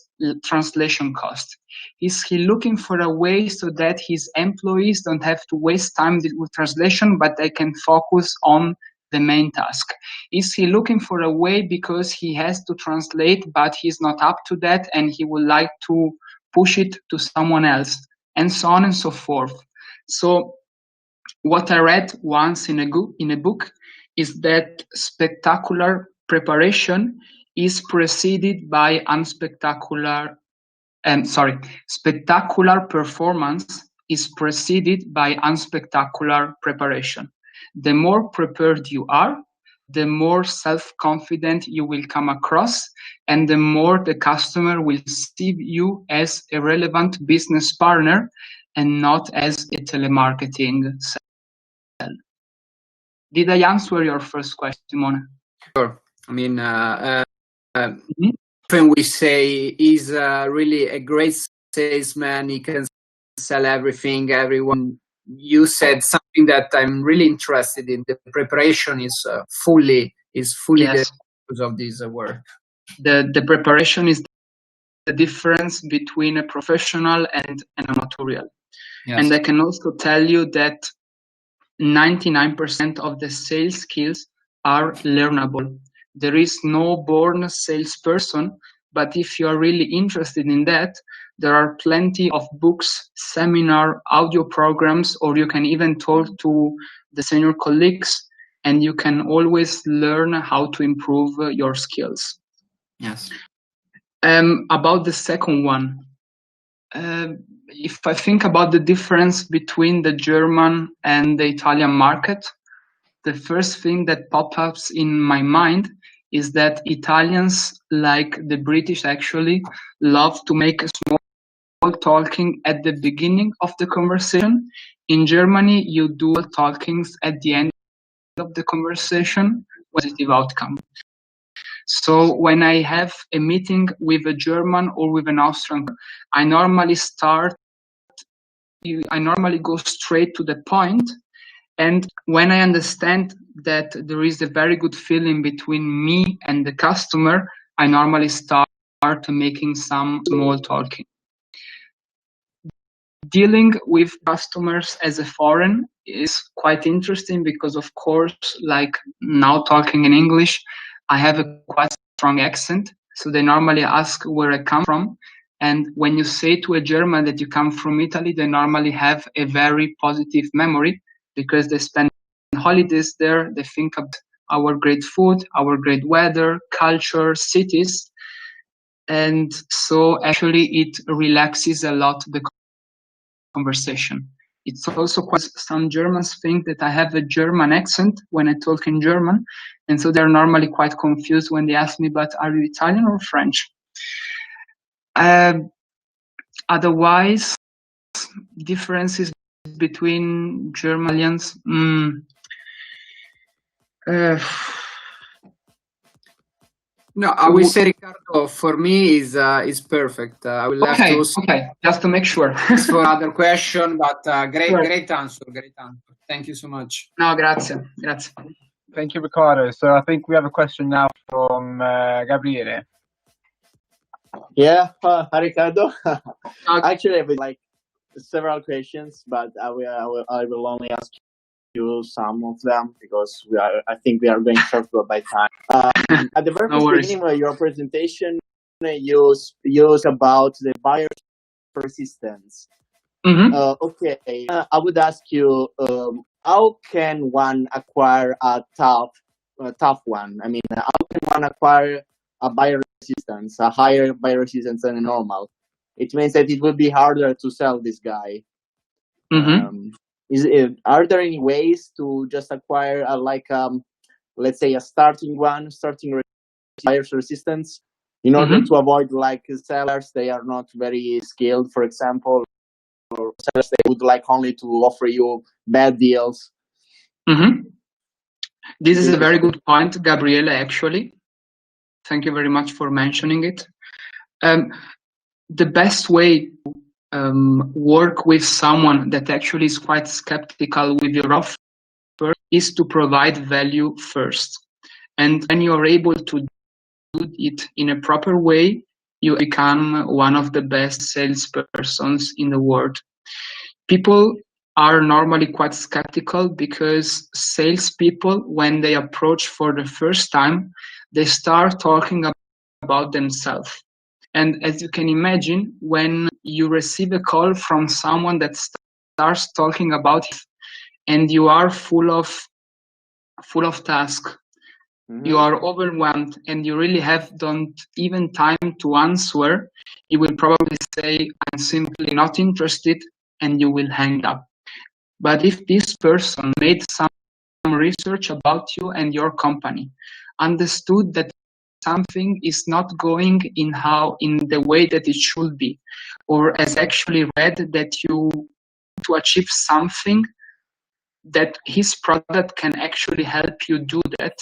translation cost? Is he looking for a way so that his employees don't have to waste time with translation, but they can focus on the main task? Is he looking for a way because he has to translate, but he's not up to that and he would like to push it to someone else, and so on and so forth? So what I read once in a book is that spectacular preparation is preceded by spectacular performance is preceded by unspectacular preparation. The more prepared you are, the more self-confident you will come across, and the more the customer will see you as a relevant business partner and not as a telemarketing sell. Did I answer your first question, Mona? Sure. I mean, when we say he's really a great salesman, he can sell everything, everyone. You said something that I'm really interested in. The preparation is fully yes. The use of this word. The preparation is the difference between a professional and an amatorial. Yes. And I can also tell you that 99% of the sales skills are learnable. There is no born salesperson, but if you are really interested in that, there are plenty of books, seminar, audio programs, or you can even talk to the senior colleagues, and you can always learn how to improve your skills. Yes. About the second one, if I think about the difference between the German and the Italian market, the first thing that pops up in my mind is that Italians, like the British actually, love to make a small talking at the beginning of the conversation. In Germany, you do talkings at the end of the conversation, positive outcome. So when I have a meeting with a German or with an Austrian, I normally go straight to the point. And when I understand that there is a very good feeling between me and the customer, I normally start making some small talking. Dealing with customers as a foreign is quite interesting because, of course, like now talking in English, I have a quite strong accent. So they normally ask where I come from. And when you say to a German that you come from Italy, they normally have a very positive memory because they spend holidays there. They think of our great food, our great weather, culture, cities. And so actually it relaxes a lot the conversation. It's also quite, some Germans think that I have a German accent when I talk in German. And so they're normally quite confused when they ask me, but are you Italian or French? Otherwise, differences between Germans. No, I will say, Riccardo, for me is perfect. I will have to okay, just to make sure. for other question, but great, Sure. great answer. Thank you so much. No, grazie. Thank you, Riccardo. So I think we have a question now from Gabriele. Yeah, hi Riccardo. Actually, I have like several questions, but I will only ask you some of them because I think we are going short by time. At the very No worries. beginning of your presentation, you use about the buyer persistence. Mm-hmm. Okay, I would ask you, how can one acquire a tough one? I mean, how can one acquire a buyer resistance, a higher buyer resistance than a normal? It means that it will be harder to sell this guy. Mm-hmm. Are there any ways to just acquire let's say a starting buyer's resistance in order to avoid like sellers, they are not very skilled, for example, or sellers they would like only to offer you bad deals? Mm-hmm. This is a very good point, Gabriele, actually. Thank you very much for mentioning it. The best way to work with someone that actually is quite skeptical with your offer is to provide value first. And when you're able to do it in a proper way, you become one of the best salespersons in the world. People are normally quite skeptical because salespeople, when they approach for the first time, they start talking about themselves. And as you can imagine, when you receive a call from someone that starts talking about it, and you are full of tasks, you are overwhelmed, and you really don't even time to answer, you will probably say, I'm simply not interested, and you will hang up. But if this person made some research about you and your company, understood that something is not going in the way that it should be, or has actually read that you to achieve something, that his product can actually help you do that,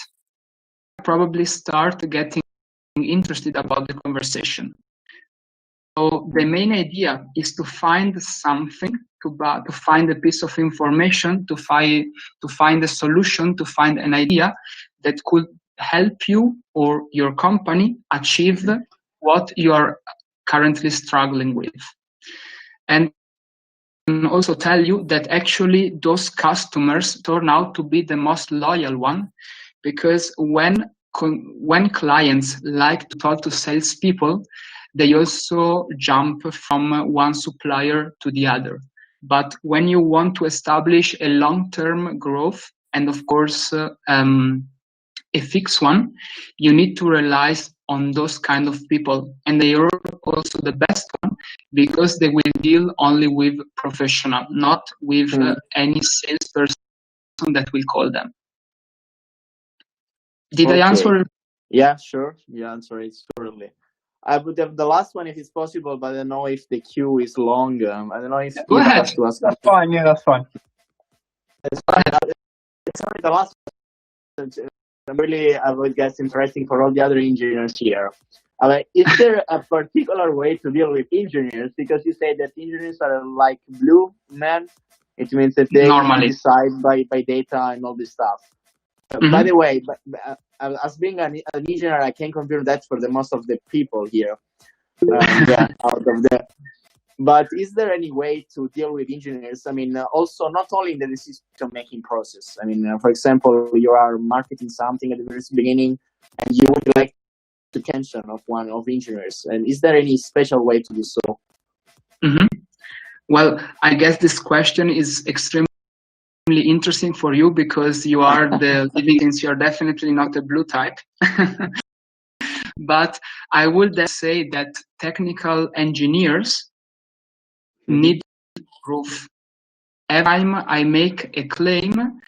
probably start getting interested about the conversation. So the main idea is to find something, to find a piece of information, to find a solution, to find an idea that could help you or your company achieve what you are currently struggling with. And also tell you that actually those customers turn out to be the most loyal one, because when clients like to talk to salespeople, they also jump from one supplier to the other. But when you want to establish a long-term growth, and of course a fixed one, you need to rely on those kind of people, and they are also the best one because they will deal only with professional, not with any salesperson that will call them. Did I answer? Yeah, sure. You answer it thoroughly. I would have the last one if it's possible, but I don't know if the queue is long. I don't know if Go ahead. has to ask. That's fine. Yeah, that's fine. It's fine. It's only the last one. Really, I would guess interesting for all the other engineers here. Is there a particular way to deal with engineers? Because you say that engineers are like blue men. It means that they Normally decide by data and all this stuff. By the way, as being an engineer, I can confirm that for the most of the people here. But is there any way to deal with engineers? I mean, also not only in the decision-making process. I mean, for example, you are marketing something at the very beginning, and you would like the attention of one of engineers. And is there any special way to do so? Well, I guess this question is extremely interesting for you because you are the since you're definitely not a blue type. But I would say that technical engineers need proof. Every time I make a claim,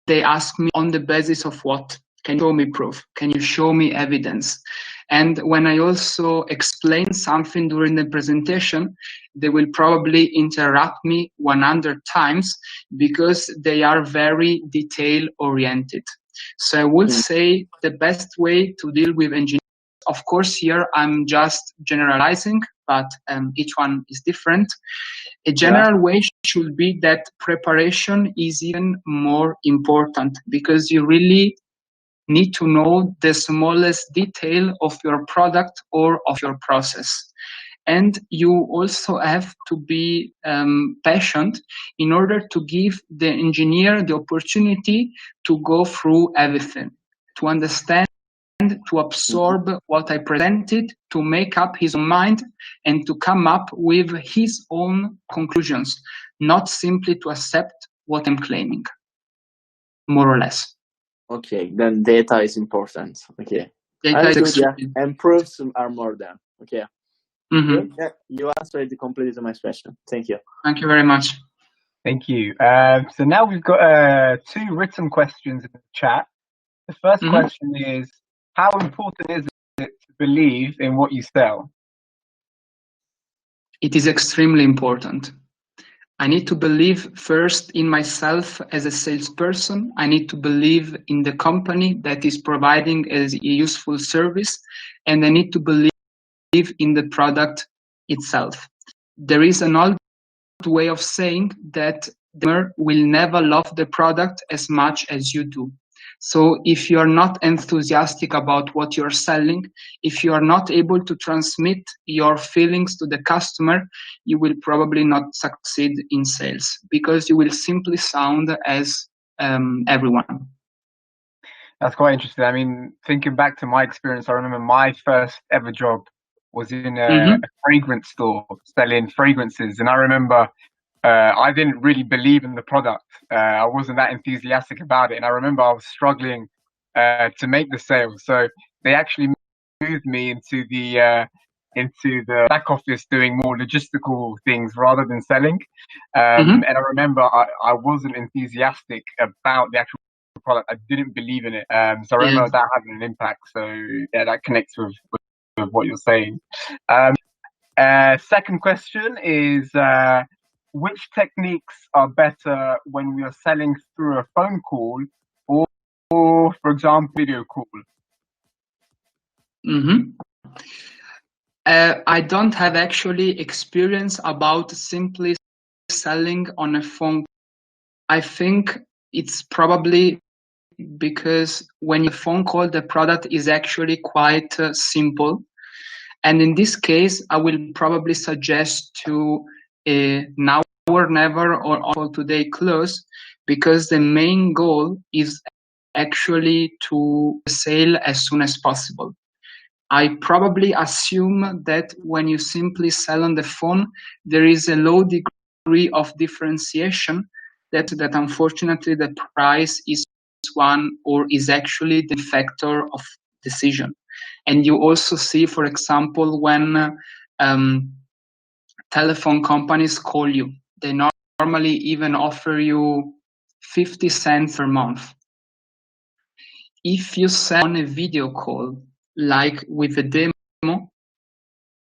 they ask me on the basis of what? Can you show me proof? Can you show me evidence? And when I also explain something during the presentation, they will probably interrupt me 100 times because they are very detail oriented. So I would say the best way to deal with engineers, of course here I'm just generalizing, but each one is different. A general way should be that preparation is even more important because you really need to know the smallest detail of your product or of your process. And you also have to be patient in order to give the engineer the opportunity to go through everything, to understand, to absorb what I presented, to make up his own mind, and to come up with his own conclusions, not simply to accept what I'm claiming, more or less. Okay, then data is important. Okay. Data is extremely and proofs are more than. Okay. Mm-hmm. Yeah, you answered completely to my question. Thank you. Thank you very much. Thank you. So now we've got 2 written questions in the chat. The first question is, how important is it to believe in what you sell? It is extremely important. I need to believe first in myself as a salesperson. I need to believe in the company that is providing a useful service, and I need to believe in the product itself. There is an old way of saying that the customer will never love the product as much as you do. So if you are not enthusiastic about what you're selling, if you are not able to transmit your feelings to the customer, you will probably not succeed in sales because you will simply sound as everyone. That's quite interesting. I mean, thinking back to my experience, I remember my first ever job was in a fragrance store selling fragrances. And I remember I didn't really believe in the product. I wasn't that enthusiastic about it. And I remember I was struggling to make the sale. So they actually moved me into the back office doing more logistical things rather than selling. And I remember I wasn't enthusiastic about the actual product. I didn't believe in it. So I remember that having an impact. So yeah, that connects with what you're saying. Second question is, which techniques are better when we are selling through a phone call or for example, video call? I don't have actually experience about simply selling on a phone. I think it's probably because when you phone call, the product is actually quite simple. And in this case, I will probably suggest to now never or for today close, because the main goal is actually to sell as soon as possible. I probably assume that when you simply sell on the phone, there is a low degree of differentiation that unfortunately the price is one or is actually the factor of decision. And you also see, for example, when telephone companies call you, they normally even offer you 50 cents per month. If you sell on a video call, like with a demo,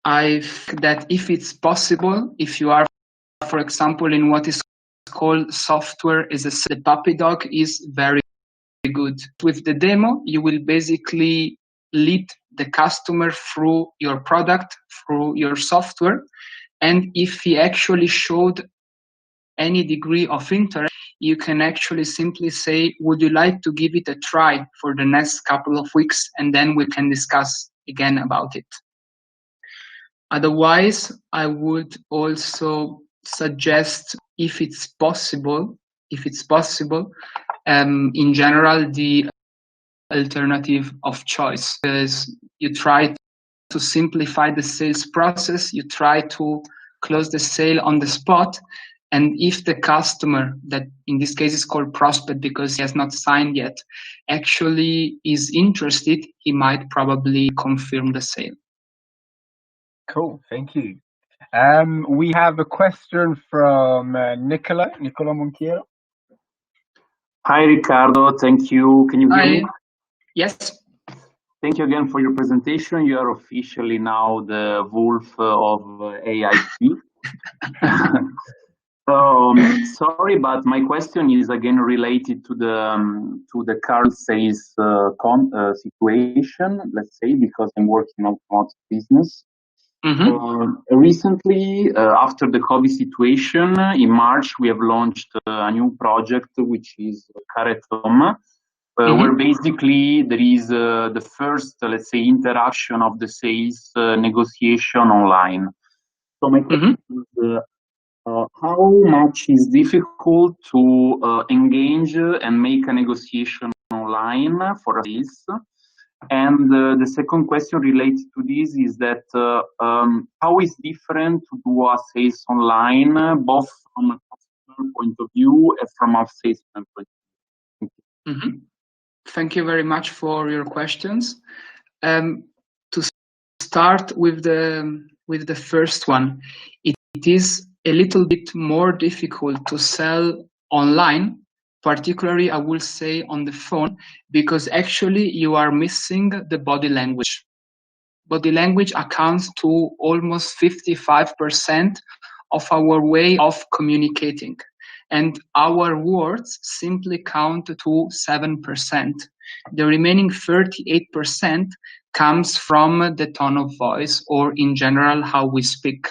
I think that if it's possible, if you are, for example, in what is called software as the puppy dog is very good. With the demo, you will basically lead the customer through your product, through your software. And if he actually showed any degree of interest, you can actually simply say, would you like to give it a try for the next couple of weeks? And then we can discuss again about it. Otherwise, I would also suggest, if it's possible, in general, the alternative of choice, because you try to simplify the sales process, you try to close the sale on the spot, and if the customer, that in this case is called prospect because he has not signed yet, actually is interested, he might probably confirm the sale. Cool, thank you. We have a question from Nicola Montiero. Hi, Riccardo. Thank you. Can you hear me? Yes. Thank you again for your presentation. You are officially now the wolf of AIT. Sorry, but my question is again related to the current sales situation, let's say, because I'm working in automotive business. Recently, after the COVID situation, in March, we have launched a new project, which is Caretom, where basically there is the first, let's say, interaction of the sales negotiation online. So my question is, how much is difficult to engage and make a negotiation online for a sales? And the second question related to this is that how is different to do a sales online, both from a customer point of view and from a salesman point of view? Thank you very much for your questions. To start with the first one, it is a little bit more difficult to sell online, particularly I will say on the phone, because actually you are missing the body language. Body language accounts to almost 55% of our way of communicating, and our words simply count to 7%. The remaining 38% comes from the tone of voice, or in general how we speak.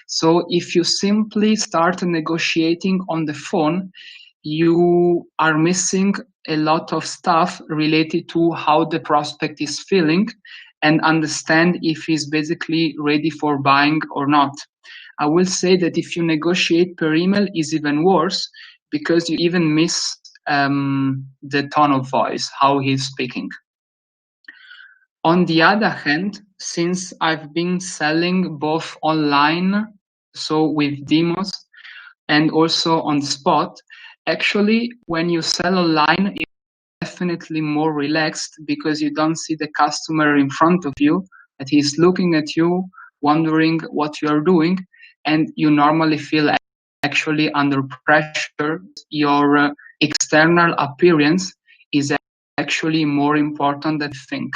So if you simply start negotiating on the phone, you are missing a lot of stuff related to how the prospect is feeling and understand if he's basically ready for buying or not. I will say that if you negotiate per email, is even worse, because you even miss the tone of voice, how he's speaking. On the other hand, since I've been selling both online, so with demos, and also on the spot, actually, when you sell online, it's definitely more relaxed because you don't see the customer in front of you, that he's looking at you, wondering what you are doing, and you normally feel actually under pressure. Your external appearance is actually more important than you think.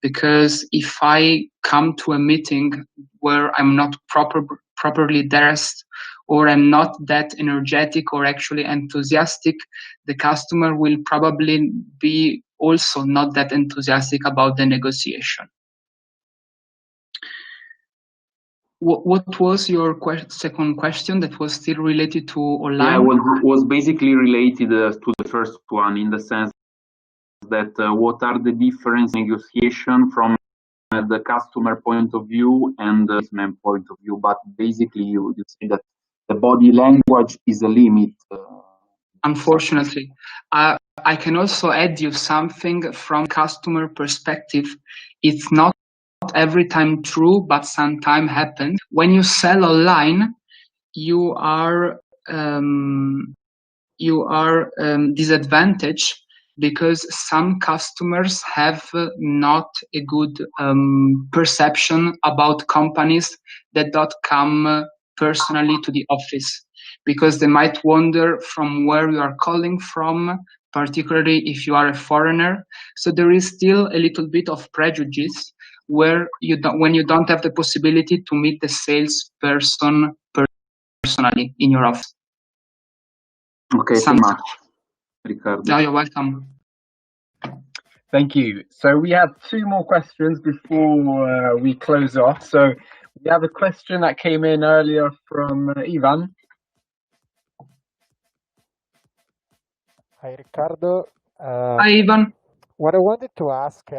Because if I come to a meeting where I'm not properly dressed, or I'm not that energetic or actually enthusiastic, the customer will probably be also not that enthusiastic about the negotiation. What was your second question that was still related to online? Yeah, was basically related to the first one, in the sense that what are the difference negotiation from the customer point of view and the salesman point of view, but basically you say that the body language is a limit. Unfortunately, I can also add you something from customer perspective. It's not every time true, but sometimes happens. When you sell online, you are disadvantaged because some customers have not a good perception about companies that don't come personally to the office, because they might wonder from where you are calling from, particularly if you are a foreigner. So there is still a little bit of prejudice where when you don't have the possibility to meet the salesperson personally in your office. Okay, thank you much, Riccardo. No, you're welcome. Thank you. So we have two more questions before we close off. So we have a question that came in earlier from Ivan. Hi, Riccardo. Hi, Ivan. What I wanted to ask,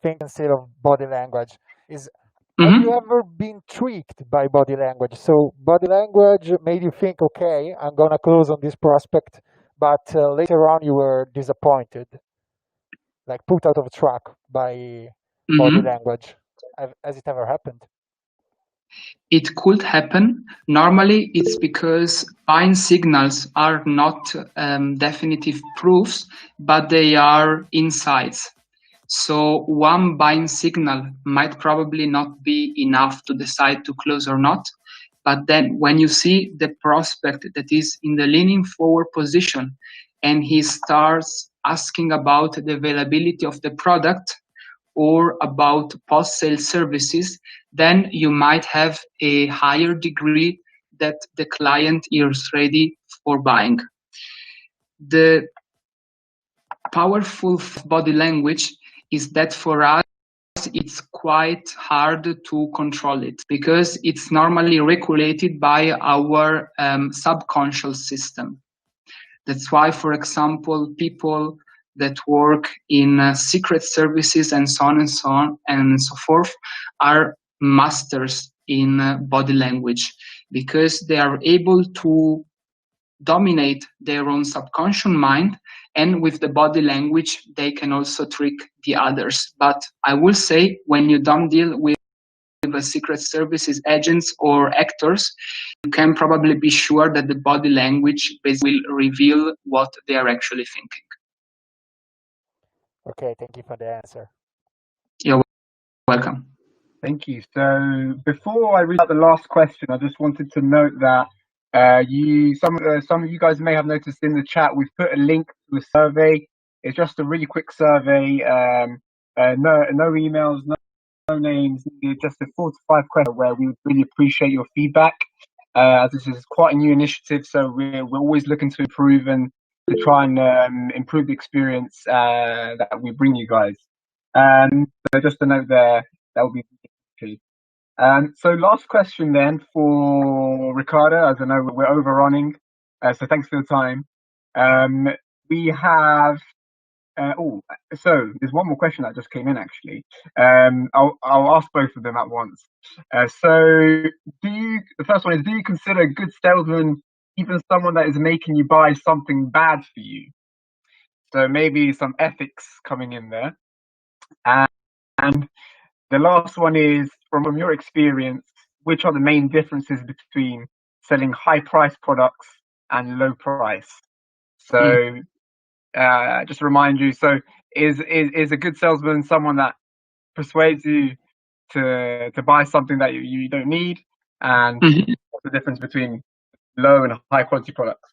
think instead of body language, is have you ever been tricked by body language? So body language made you think, okay, I'm gonna close on this prospect, but later on you were disappointed, like put out of track by body language. Has it ever happened? It could happen. Normally, it's because buying signals are not definitive proofs, but they are insights. So one buying signal might probably not be enough to decide to close or not. But then when you see the prospect that is in the leaning forward position and he starts asking about the availability of the product or about post-sale services, then you might have a higher degree that the client is ready for buying. The powerful body language is that for us, it's quite hard to control it because it's normally regulated by our subconscious system. That's why, for example, people that work in secret services and so on and so forth are masters in body language because they are able to dominate their own subconscious mind, and with the body language they can also trick the others. But I will say, when you don't deal with secret services agents or actors, you can probably be sure that the body language will reveal what they are actually thinking. Okay, thank you for the answer. You're welcome. Thank you. So before I read out the last question, I just wanted to note that some of you guys may have noticed in the chat we've put a link to a survey. It's just a really quick survey. No emails, no names, just a 4 to 5 questions where we would really appreciate your feedback. As this is quite a new initiative, so we're always looking to improve and to try and improve the experience that we bring you guys. So just a note there, that would be good. So last question then for Riccardo, as I know we're overrunning, so thanks for the time. We have so there's one more question that just came in actually. I'll ask both of them at once. So the first one is, do you consider a good salesman even someone that is making you buy something bad for you? So maybe some ethics coming in there. And the last one is, from your experience, which are the main differences between selling high price products and low price? So just to remind you, so is a good salesman someone that persuades you to buy something that you don't need? And what's the difference between low and high quality products?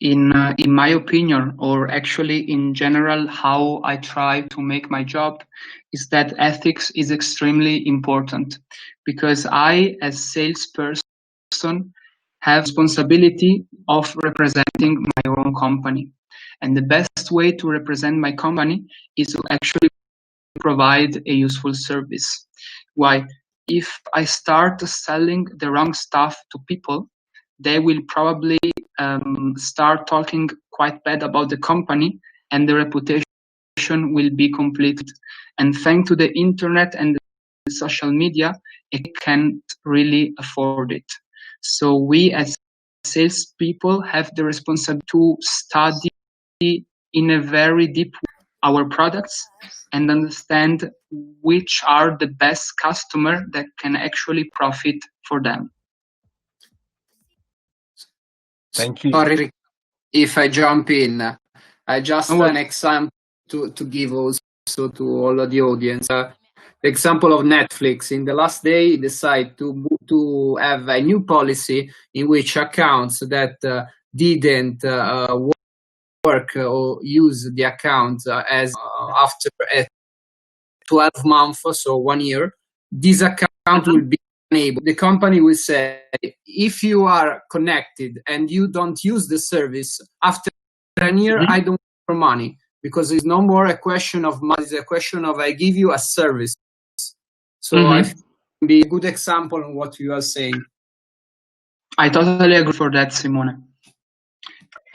In my opinion, or actually in general, how I try to make my job is that ethics is extremely important, because I, as salesperson, have responsibility of representing my own company. And the best way to represent my company is to actually provide a useful service. Why? If I start selling the wrong stuff to people, they will probably start talking quite bad about the company, and the reputation will be completed. And thanks to the internet and social media, it can't really afford it. So we as salespeople have the responsibility to study in a very deep way our products and understand which are the best customer that can actually profit for them. Thank you. Sorry if I jump in. I just an example to give also to all of the audience. The example of Netflix. In the last day, decide to have a new policy in which accounts that didn't work or use the account as after 12 months, so 1 year, this account will be enabled. The company will say, if you are connected and you don't use the service after a year, I don't want your money, because it's no more a question of money, it's a question of I give you a service. So I think it can be a good example of what you are saying. I totally agree for that, Simone.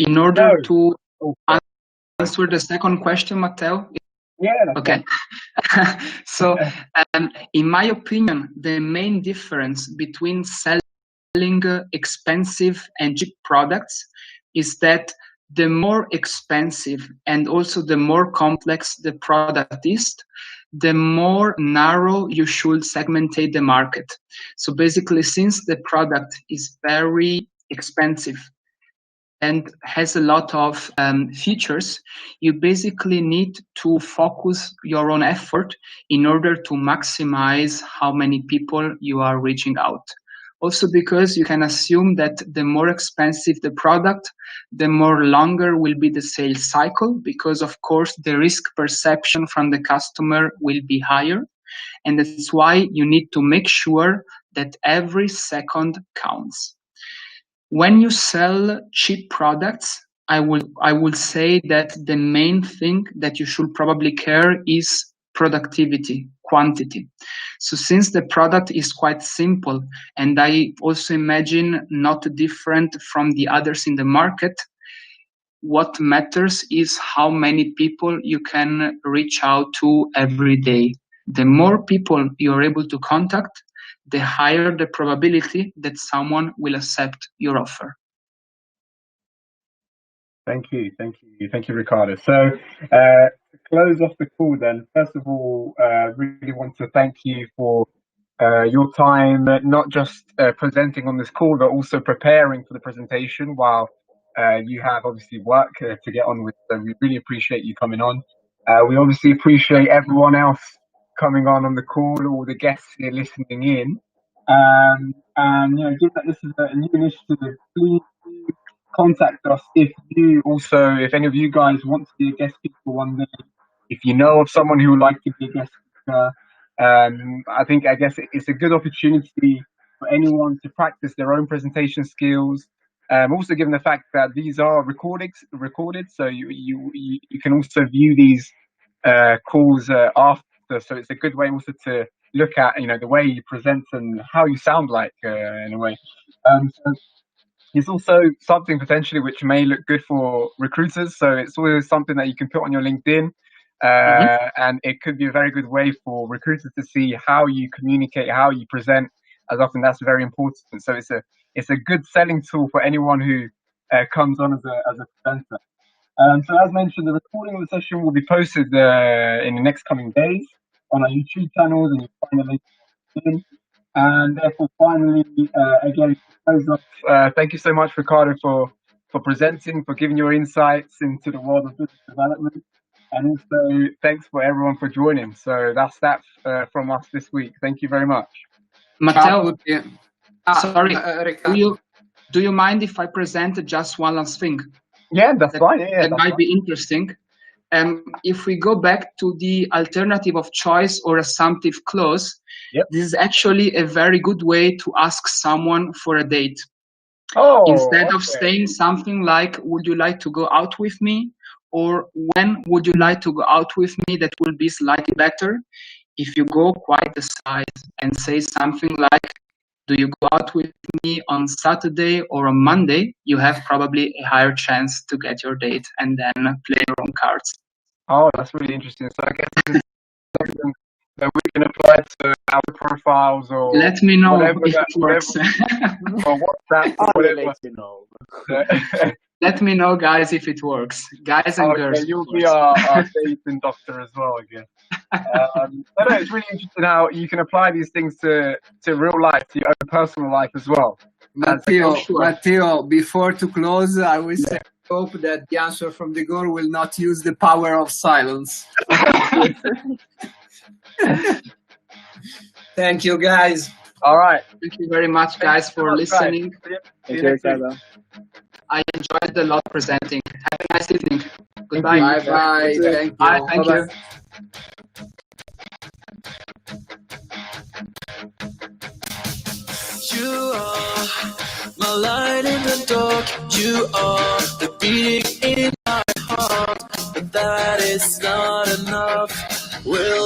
In order to answer the second question, Matteo. Yeah. Okay. So, in my opinion, the main difference between selling expensive and cheap products is that the more expensive and also the more complex the product is, the more narrow you should segmentate the market. So basically, since the product is very expensive and has a lot of features, you basically need to focus your own effort in order to maximize how many people you are reaching out. Also because you can assume that the more expensive the product, the more longer will be the sales cycle, because of course the risk perception from the customer will be higher. And that's why you need to make sure that every second counts. When you sell cheap products, I will say that the main thing that you should probably care is productivity, quantity. So since the product is quite simple, and I also imagine not different from the others in the market, what matters is how many people you can reach out to every day. The more people you're able to contact, the higher the probability that someone will accept your offer. Thank you, Riccardo. So to close off the call then, first of all, really want to thank you for your time, not just presenting on this call, but also preparing for the presentation while you have obviously work to get on with. So we really appreciate you coming on. We obviously appreciate everyone else coming on the call, all the guests here listening in. And given that this is a new initiative, please contact us if any of you guys want to be a guest speaker one day. If you know of someone who would like to be a guest speaker, I guess it's a good opportunity for anyone to practice their own presentation skills. Also, given the fact that these are recorded, so you can also view these calls after. So it's a good way also to look at the way you present and how you sound like in a way. So it's also something potentially which may look good for recruiters. So it's always something that you can put on your LinkedIn. And it could be a very good way for recruiters to see how you communicate, how you present, as often that's very important. So it's a good selling tool for anyone who comes on as a presenter. So as mentioned, the recording of the session will be posted in the next coming days on our YouTube channels, and you'll find the link in. And therefore, finally, again, thank you so much, Riccardo, for presenting, for giving your insights into the world of business development. And also, thanks for everyone for joining. So that's that from us this week. Thank you very much. Matteo, sorry, do you mind if I present just one last thing? Yeah, that's fine. Yeah, that might be interesting. If we go back to the alternative of choice or assumptive clause, this is actually a very good way to ask someone for a date. Instead of saying something like, would you like to go out with me? Or when would you like to go out with me? That will be slightly better. If you go quite the size and say something like, do you go out with me on Saturday or on Monday? You have probably a higher chance to get your date and then play your own cards. Oh, that's really interesting. So I guess that we can apply to our profiles or let me know whatever if it works. or WhatsApp or I will whatever. let you know. Let me know, guys, if it works. Guys and girls. Okay, you'll be our Dathan doctor as well again. But no, it's really interesting how you can apply these things to real life, to your own personal life as well. Matteo, before to close, I will say, I hope that the answer from the girl will not use the power of silence. Thank you, guys. All right. Thank you very much, guys, for listening. Thank you, Riccardo. I enjoyed a lot presenting. Have a nice evening. Goodbye. Bye-bye. Thank you. Bye. Thank you. You are my light in the dark. You are the beating in my heart. But that is not enough. Will